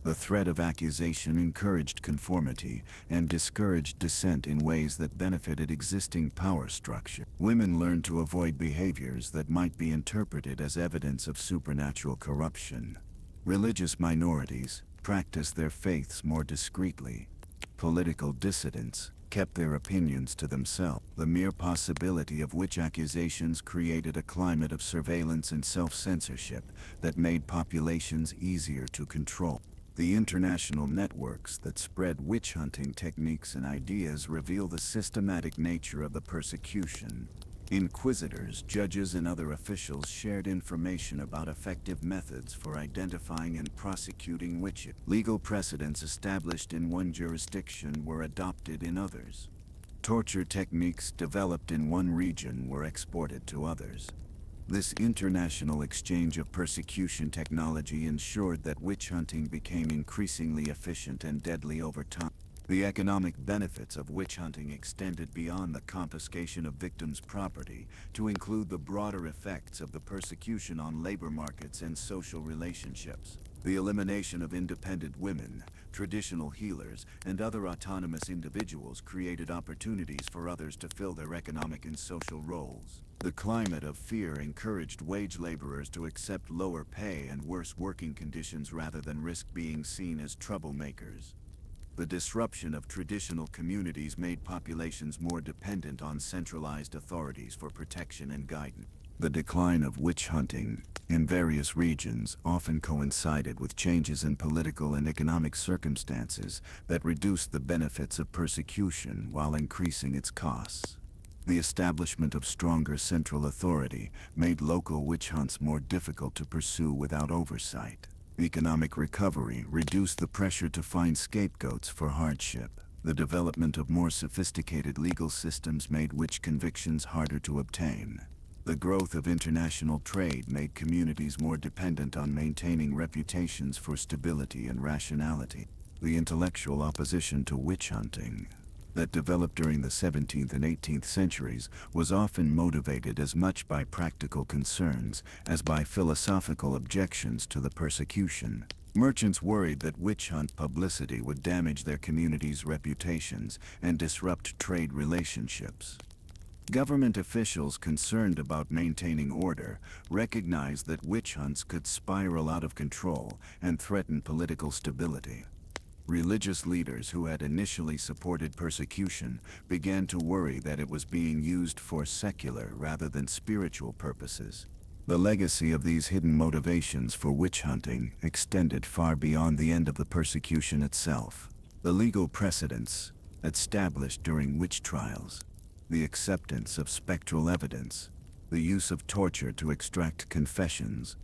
The threat of accusation encouraged conformity and discouraged dissent in ways that benefited existing power structure. Women learned to avoid behaviors that might be interpreted as evidence of supernatural corruption. Religious minorities practiced their faiths more discreetly. Political dissidents kept their opinions to themselves. The mere possibility of witch accusations created a climate of surveillance and self-censorship that made populations easier to control. The international networks that spread witch hunting techniques and ideas reveal the systematic nature of the persecution. Inquisitors, judges, and other officials shared information about effective methods for identifying and prosecuting witches. Legal precedents established in one jurisdiction were adopted in others. Torture techniques developed in one region were exported to others. This international exchange of persecution technology ensured that witch hunting became increasingly efficient and deadly over time. The economic benefits of witch hunting extended beyond the confiscation of victims' property to include the broader effects of the persecution on labor markets and social relationships. The elimination of independent women, Traditional healers and other autonomous individuals created opportunities for others to fill their economic and social roles. The climate of fear encouraged wage laborers to accept lower pay and worse working conditions rather than risk being seen as troublemakers. The disruption of traditional communities made populations more dependent on centralized authorities for protection and guidance. The decline of witch hunting in various regions often coincided with changes in political and economic circumstances that reduced the benefits of persecution while increasing its costs. The establishment of stronger central authority made local witch hunts more difficult to pursue without oversight. Economic recovery reduced the pressure to find scapegoats for hardship. The development of more sophisticated legal systems made witch convictions harder to obtain. The growth of international trade made communities more dependent on maintaining reputations for stability and rationality. The intellectual opposition to witch hunting that developed during the 17th and 18th centuries was often motivated as much by practical concerns as by philosophical objections to the persecution. Merchants worried that witch hunt publicity would damage their communities' reputations and disrupt trade relationships. Government officials concerned about maintaining order recognized that witch hunts could spiral out of control and threaten political stability. Religious leaders who had initially supported persecution began to worry that it was being used for secular rather than spiritual purposes. The legacy of these hidden motivations for witch hunting extended far beyond the end of the persecution itself. The legal precedents established during witch trials, the acceptance of spectral evidence, the use of torture to extract confessions,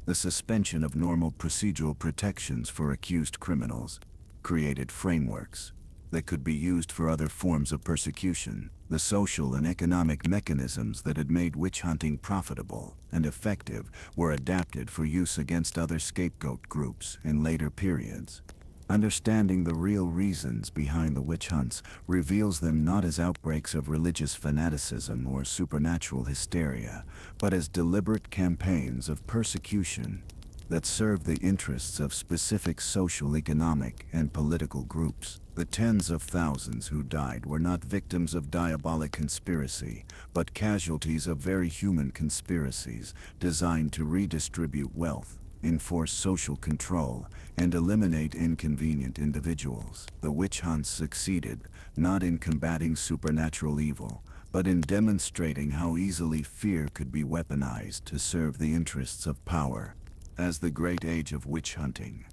the suspension of normal procedural protections for accused criminals, created frameworks that could be used for other forms of persecution. The social and economic mechanisms that had made witch hunting profitable and effective were adapted for use against other scapegoat groups in later periods. Understanding the real reasons behind the witch hunts reveals them not as outbreaks of religious fanaticism or supernatural hysteria, but as deliberate campaigns of persecution that served the interests of specific social, economic, and political groups. The tens of thousands who died were not victims of diabolic conspiracy, but casualties of very human conspiracies designed to redistribute wealth, enforce social control, and eliminate inconvenient individuals. The witch hunts succeeded not in combating supernatural evil, but in demonstrating how easily fear could be weaponized to serve the interests of power. As the great age of witch hunting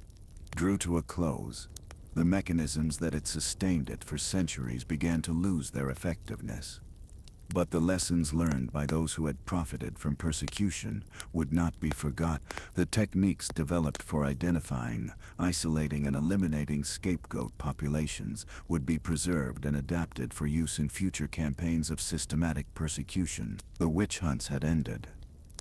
drew to a close, the mechanisms that had sustained it for centuries began to lose their effectiveness. But the lessons learned by those who had profited from persecution would not be forgot. The techniques developed for identifying, isolating, and eliminating scapegoat populations would be preserved and adapted for use in future campaigns of systematic persecution. The witch hunts had ended,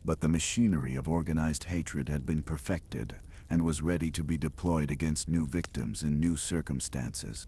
but the machinery of organized hatred had been perfected and was ready to be deployed against new victims in new circumstances.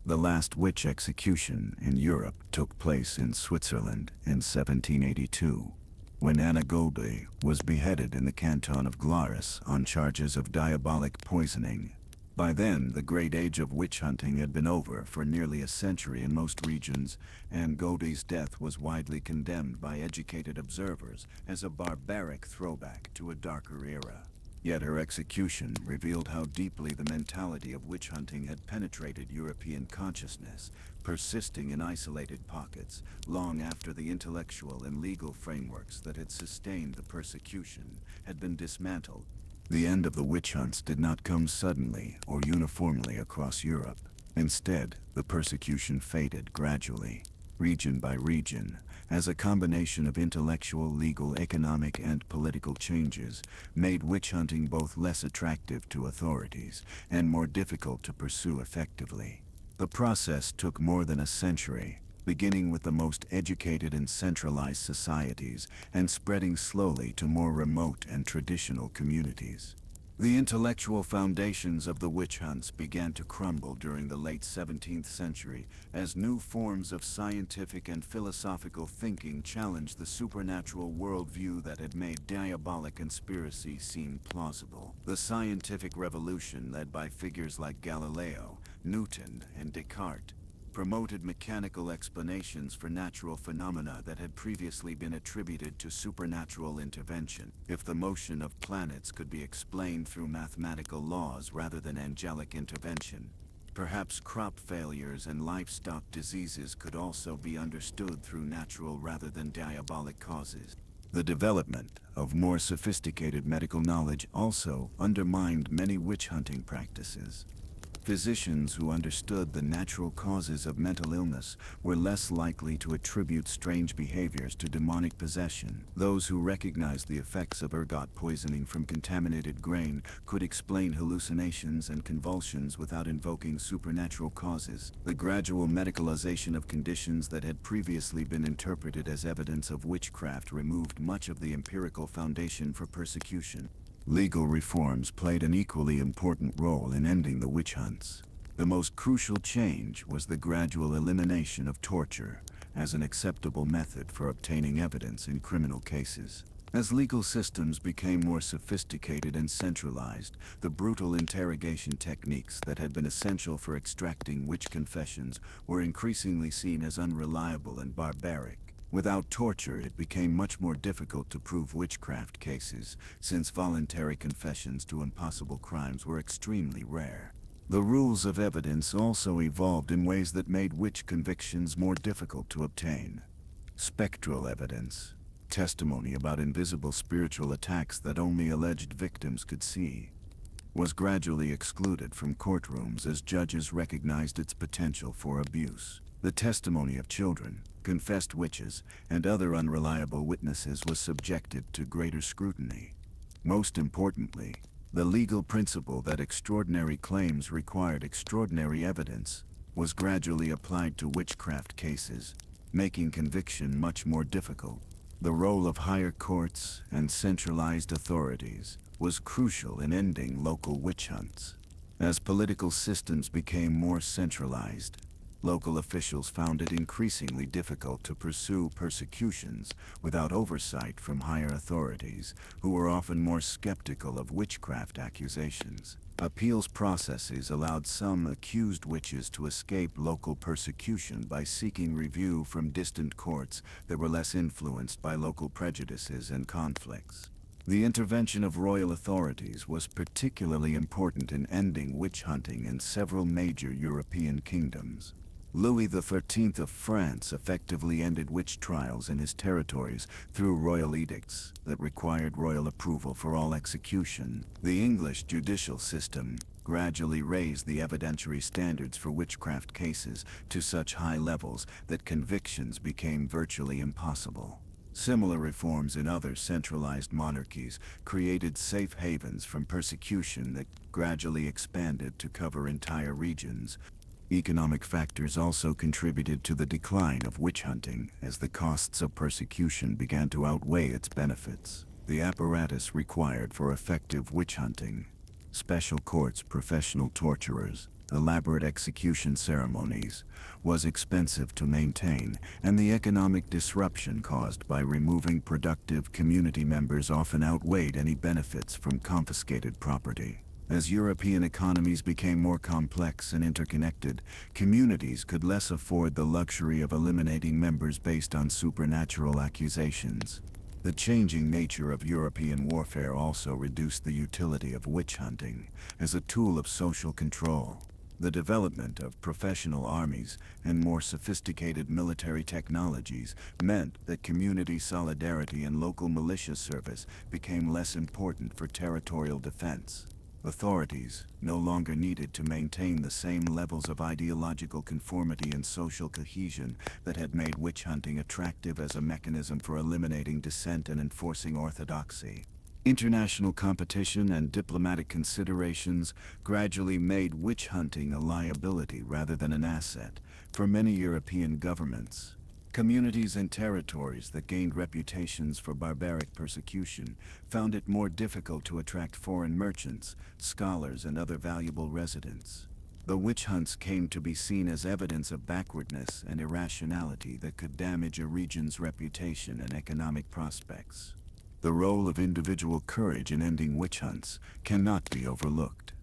The last witch execution in Europe took place in Switzerland in 1782, when Anna Goldie was beheaded in the canton of Glaris on charges of diabolic poisoning. By then, the great age of witch hunting had been over for nearly a century in most regions, and Goldie's death was widely condemned by educated observers as a barbaric throwback to a darker era. Yet her execution revealed how deeply the mentality of witch hunting had penetrated European consciousness, persisting in isolated pockets long after the intellectual and legal frameworks that had sustained the persecution had been dismantled. The end of the witch hunts did not come suddenly or uniformly across Europe. Instead, the persecution faded gradually, region by region, as a combination of intellectual, legal, economic, and political changes made witch hunting both less attractive to authorities and more difficult to pursue effectively. The process took more than a century, beginning with the most educated and centralized societies and spreading slowly to more remote and traditional communities. The intellectual foundations of the witch hunts began to crumble during the late 17th century as new forms of scientific and philosophical thinking challenged the supernatural worldview that had made diabolic conspiracy seem plausible. The scientific revolution, led by figures like Galileo, Newton, and Descartes, promoted mechanical explanations for natural phenomena that had previously been attributed to supernatural intervention. If the motion of planets could be explained through mathematical laws rather than angelic intervention, perhaps crop failures and livestock diseases could also be understood through natural rather than diabolic causes. The development of more sophisticated medical knowledge also undermined many witch hunting practices. Physicians who understood the natural causes of mental illness were less likely to attribute strange behaviors to demonic possession. Those who recognized the effects of ergot poisoning from contaminated grain could explain hallucinations and convulsions without invoking supernatural causes. The gradual medicalization of conditions that had previously been interpreted as evidence of witchcraft removed much of the empirical foundation for persecution. Legal reforms played an equally important role in ending the witch hunts. The most crucial change was the gradual elimination of torture as an acceptable method for obtaining evidence in criminal cases. As legal systems became more sophisticated and centralized, the brutal interrogation techniques that had been essential for extracting witch confessions were increasingly seen as unreliable and barbaric. Without torture, it became much more difficult to prove witchcraft cases, since voluntary confessions to impossible crimes were extremely rare. The rules of evidence also evolved in ways that made witch convictions more difficult to obtain. Spectral evidence, testimony about invisible spiritual attacks that only alleged victims could see, was gradually excluded from courtrooms as judges recognized its potential for abuse. The testimony of children, confessed witches, and other unreliable witnesses was subjected to greater scrutiny. Most importantly, the legal principle that extraordinary claims required extraordinary evidence was gradually applied to witchcraft cases, making conviction much more difficult. The role of higher courts and centralized authorities was crucial in ending local witch hunts. As political systems became more centralized, local officials found it increasingly difficult to pursue persecutions without oversight from higher authorities, who were often more skeptical of witchcraft accusations. Appeals processes allowed some accused witches to escape local persecution by seeking review from distant courts that were less influenced by local prejudices and conflicts. The intervention of royal authorities was particularly important in ending witch hunting in several major European kingdoms. Louis XIII of France effectively ended witch trials in his territories through royal edicts that required royal approval for all execution. The English judicial system gradually raised the evidentiary standards for witchcraft cases to such high levels that convictions became virtually impossible. Similar reforms in other centralized monarchies created safe havens from persecution that gradually expanded to cover entire regions. Economic factors also contributed to the decline of witch hunting as the costs of persecution began to outweigh its benefits. The apparatus required for effective witch hunting, special courts, professional torturers, elaborate execution ceremonies, was expensive to maintain, and the economic disruption caused by removing productive community members often outweighed any benefits from confiscated property. As European economies became more complex and interconnected, communities could less afford the luxury of eliminating members based on supernatural accusations. The changing nature of European warfare also reduced the utility of witch hunting as a tool of social control. The development of professional armies and more sophisticated military technologies meant that community solidarity and local militia service became less important for territorial defense. Authorities no longer needed to maintain the same levels of ideological conformity and social cohesion that had made witch hunting attractive as a mechanism for eliminating dissent and enforcing orthodoxy. International competition and diplomatic considerations gradually made witch hunting a liability rather than an asset for many European governments. Communities and territories that gained reputations for barbaric persecution found it more difficult to attract foreign merchants, scholars, and other valuable residents. The witch hunts came to be seen as evidence of backwardness and irrationality that could damage a region's reputation and economic prospects. The role of individual courage in ending witch hunts cannot be overlooked.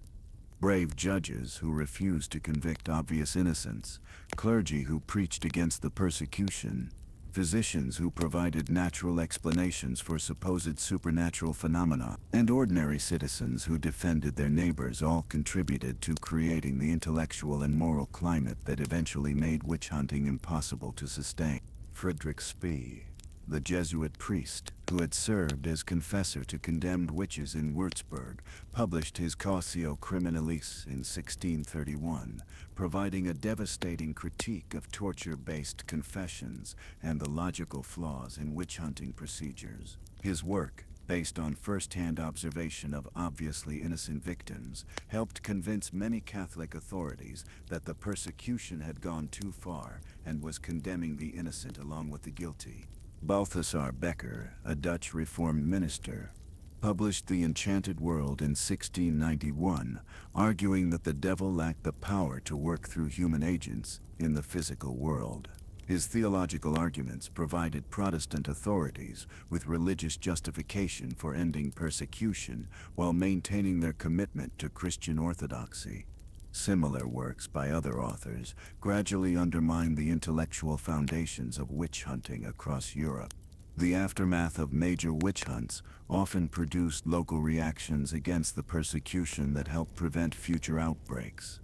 Brave judges who refused to convict obvious innocents, clergy who preached against the persecution, physicians who provided natural explanations for supposed supernatural phenomena, and ordinary citizens who defended their neighbors all contributed to creating the intellectual and moral climate that eventually made witch hunting impossible to sustain. Friedrich Spee, the Jesuit priest who had served as confessor to condemned witches in Würzburg, published his Cautio Criminalis in 1631, providing a devastating critique of torture-based confessions and the logical flaws in witch-hunting procedures. His work, based on first-hand observation of obviously innocent victims, helped convince many Catholic authorities that the persecution had gone too far and was condemning the innocent along with the guilty. Balthasar Bekker, a Dutch Reformed minister, published The Enchanted World in 1691, arguing that the devil lacked the power to work through human agents in the physical world. His theological arguments provided Protestant authorities with religious justification for ending persecution while maintaining their commitment to Christian orthodoxy. Similar works by other authors gradually undermined the intellectual foundations of witch hunting across Europe. The aftermath of major witch hunts often produced local reactions against the persecution that helped prevent future outbreaks.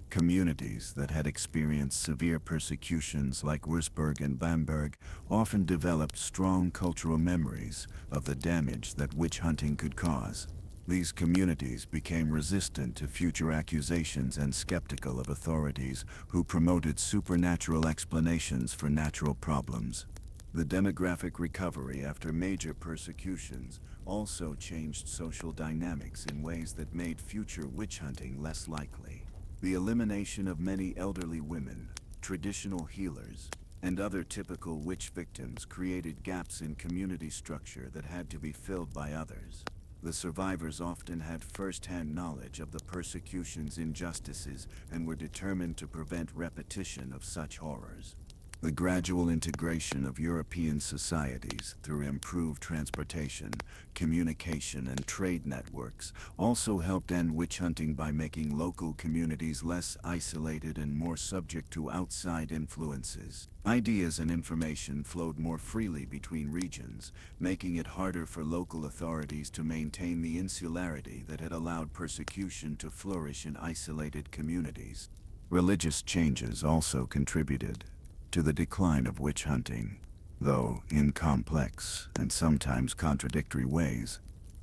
Communities that had experienced severe persecutions like Würzburg and Bamberg often developed strong cultural memories of the damage that witch hunting could cause. These communities became resistant to future accusations and skeptical of authorities who promoted supernatural explanations for natural problems. The demographic recovery after major persecutions also changed social dynamics in ways that made future witch hunting less likely. The elimination of many elderly women, traditional healers, and other typical witch victims created gaps in community structure that had to be filled by others. The survivors often had first-hand knowledge of the persecution's injustices and were determined to prevent repetition of such horrors. The gradual integration of European societies through improved transportation, communication, and trade networks also helped end witch hunting by making local communities less isolated and more subject to outside influences. Ideas and information flowed more freely between regions, making it harder for local authorities to maintain the insularity that had allowed persecution to flourish in isolated communities. Religious changes also contributed to the decline of witch hunting, though in complex and sometimes contradictory ways.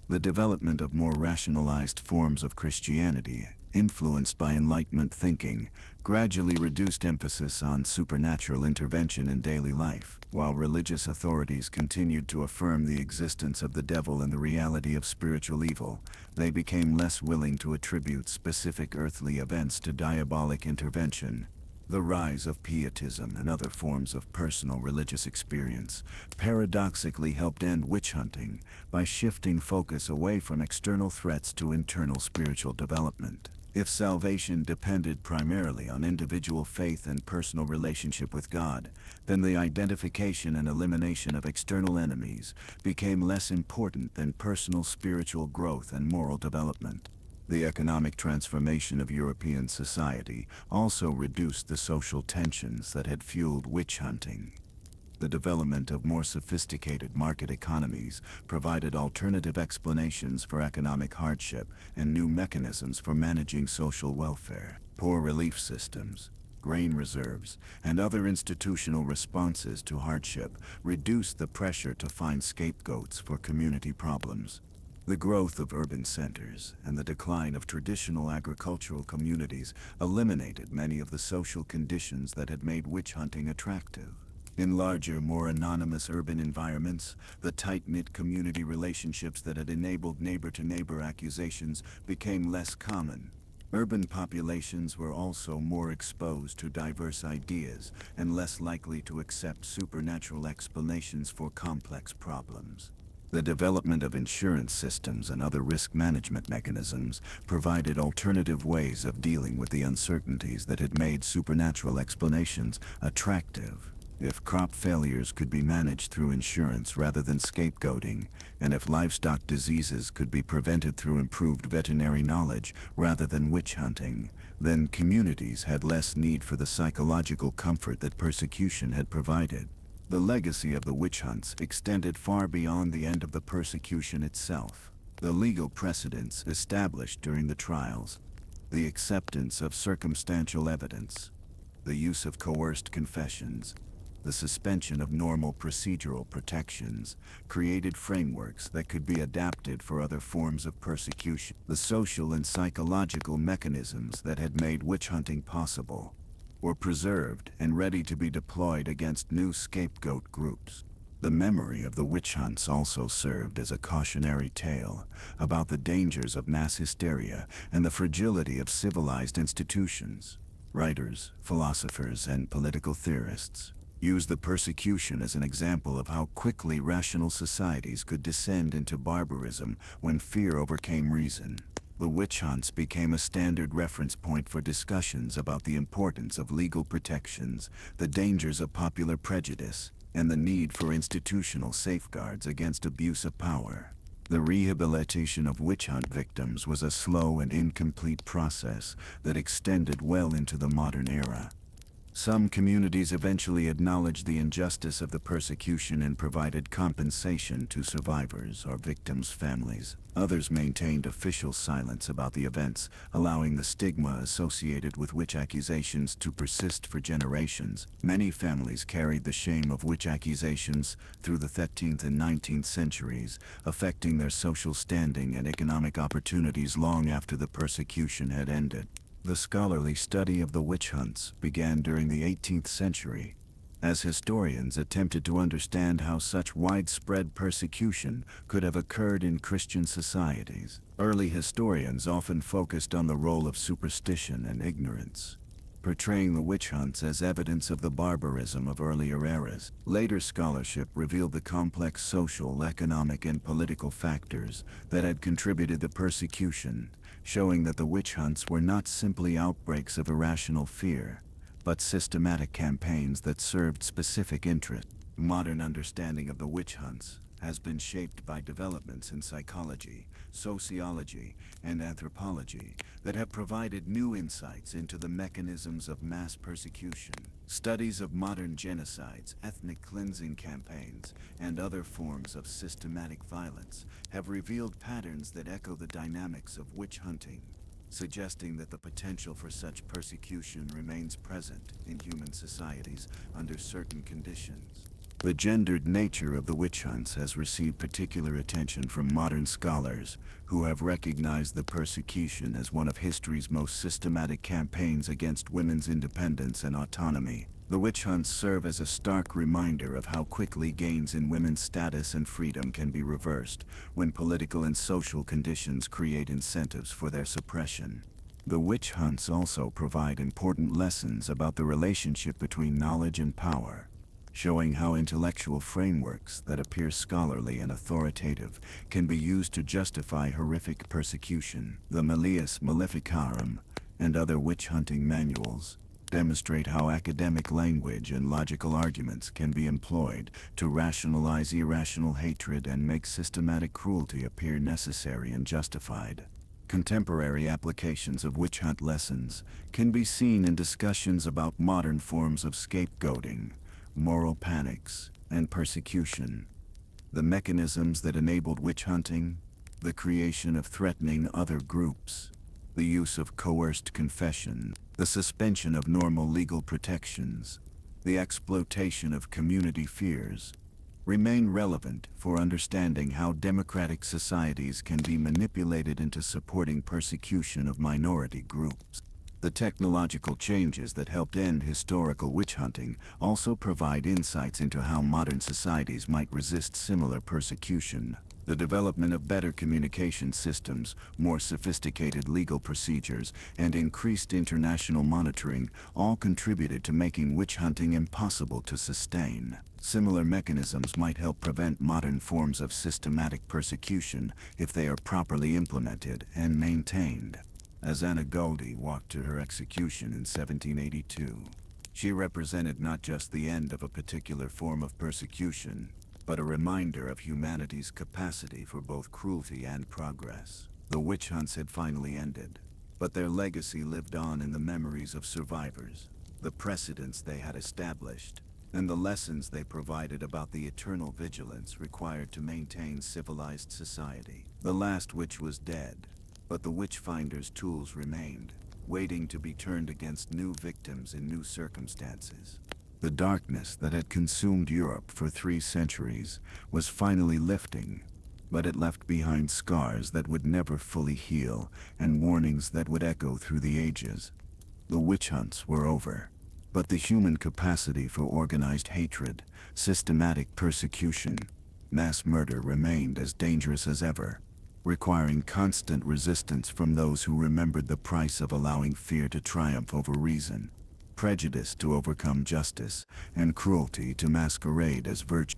The development of more rationalized forms of Christianity, influenced by Enlightenment thinking, gradually reduced emphasis on supernatural intervention in daily life, while religious authorities continued to affirm the existence of the devil and the reality of spiritual evil. They became less willing to attribute specific earthly events to diabolic intervention. The rise of pietism and other forms of personal religious experience paradoxically helped end witch hunting by shifting focus away from external threats to internal spiritual development. If salvation depended primarily on individual faith and personal relationship with God, then the identification and elimination of external enemies became less important than personal spiritual growth and moral development. The economic transformation of European society also reduced the social tensions that had fueled witch hunting. The development of more sophisticated market economies provided alternative explanations for economic hardship and new mechanisms for managing social welfare. Poor relief systems, grain reserves, and other institutional responses to hardship reduced the pressure to find scapegoats for community problems. The growth of urban centers and the decline of traditional agricultural communities eliminated many of the social conditions that had made witch hunting attractive. In larger, more anonymous urban environments, the tight-knit community relationships that had enabled neighbor-to-neighbor accusations became less common. Urban populations were also more exposed to diverse ideas and less likely to accept supernatural explanations for complex problems. The development of insurance systems and other risk management mechanisms provided alternative ways of dealing with the uncertainties that had made supernatural explanations attractive. If crop failures could be managed through insurance rather than scapegoating, and if livestock diseases could be prevented through improved veterinary knowledge rather than witch hunting, then communities had less need for the psychological comfort that persecution had provided. The legacy of the witch hunts extended far beyond the end of the persecution itself. The legal precedents established during the trials, the acceptance of circumstantial evidence, the use of coerced confessions, the suspension of normal procedural protections created frameworks that could be adapted for other forms of persecution. The social and psychological mechanisms that had made witch hunting possible were preserved and ready to be deployed against new scapegoat groups. The memory of the witch hunts also served as a cautionary tale about the dangers of mass hysteria and the fragility of civilized institutions. Writers, philosophers, and political theorists used the persecution as an example of how quickly rational societies could descend into barbarism when fear overcame reason. The witch hunts became a standard reference point for discussions about the importance of legal protections, the dangers of popular prejudice, and the need for institutional safeguards against abuse of power. The rehabilitation of witch hunt victims was a slow and incomplete process that extended well into the modern era. Some communities eventually acknowledged the injustice of the persecution and provided compensation to survivors or victims' families. Others maintained official silence about the events, allowing the stigma associated with witch accusations to persist for generations. Many families carried the shame of witch accusations through the 13th and 19th centuries, affecting their social standing and economic opportunities long after the persecution had ended. The scholarly study of the witch hunts began during the 18th century, as historians attempted to understand how such widespread persecution could have occurred in Christian societies. Early historians often focused on the role of superstition and ignorance, portraying the witch hunts as evidence of the barbarism of earlier eras. Later scholarship revealed the complex social, economic, and political factors that had contributed to persecution, showing that the witch hunts were not simply outbreaks of irrational fear, but systematic campaigns that served specific interests. Modern understanding of the witch hunts has been shaped by developments in psychology, sociology, and anthropology that have provided new insights into the mechanisms of mass persecution. Studies of modern genocides, ethnic cleansing campaigns, and other forms of systematic violence have revealed patterns that echo the dynamics of witch hunting, suggesting that the potential for such persecution remains present in human societies under certain conditions. The gendered nature of the witch hunts has received particular attention from modern scholars who have recognized the persecution as one of history's most systematic campaigns against women's independence and autonomy. The witch hunts serve as a stark reminder of how quickly gains in women's status and freedom can be reversed when political and social conditions create incentives for their suppression. The witch hunts also provide important lessons about the relationship between knowledge and power, showing how intellectual frameworks that appear scholarly and authoritative can be used to justify horrific persecution. The Malleus, Maleficarum, and other witch-hunting manuals demonstrate how academic language and logical arguments can be employed to rationalize irrational hatred and make systematic cruelty appear necessary and justified. Contemporary applications of witch hunt lessons can be seen in discussions about modern forms of scapegoating, moral panics, and persecution. The mechanisms that enabled witch hunting, the creation of threatening other groups, the use of coerced confession, the suspension of normal legal protections, the exploitation of community fears, remain relevant for understanding how democratic societies can be manipulated into supporting persecution of minority groups. The technological changes that helped end historical witch hunting also provide insights into how modern societies might resist similar persecution. The development of better communication systems, more sophisticated legal procedures, and increased international monitoring all contributed to making witch hunting impossible to sustain. Similar mechanisms might help prevent modern forms of systematic persecution if they are properly implemented and maintained. As Anna Goldie walked to her execution in 1782, she represented not just the end of a particular form of persecution, but a reminder of humanity's capacity for both cruelty and progress. The witch hunts had finally ended, but their legacy lived on in the memories of survivors, the precedents they had established, and the lessons they provided about the eternal vigilance required to maintain civilized society. The last witch was dead, but the witch-finder's tools remained, waiting to be turned against new victims in new circumstances. The darkness that had consumed Europe for 3 centuries was finally lifting, but it left behind scars that would never fully heal and warnings that would echo through the ages. The witch hunts were over, but the human capacity for organized hatred, systematic persecution, mass murder remained as dangerous as ever, requiring constant resistance from those who remembered the price of allowing fear to triumph over reason, prejudice to overcome justice, and cruelty to masquerade as virtue.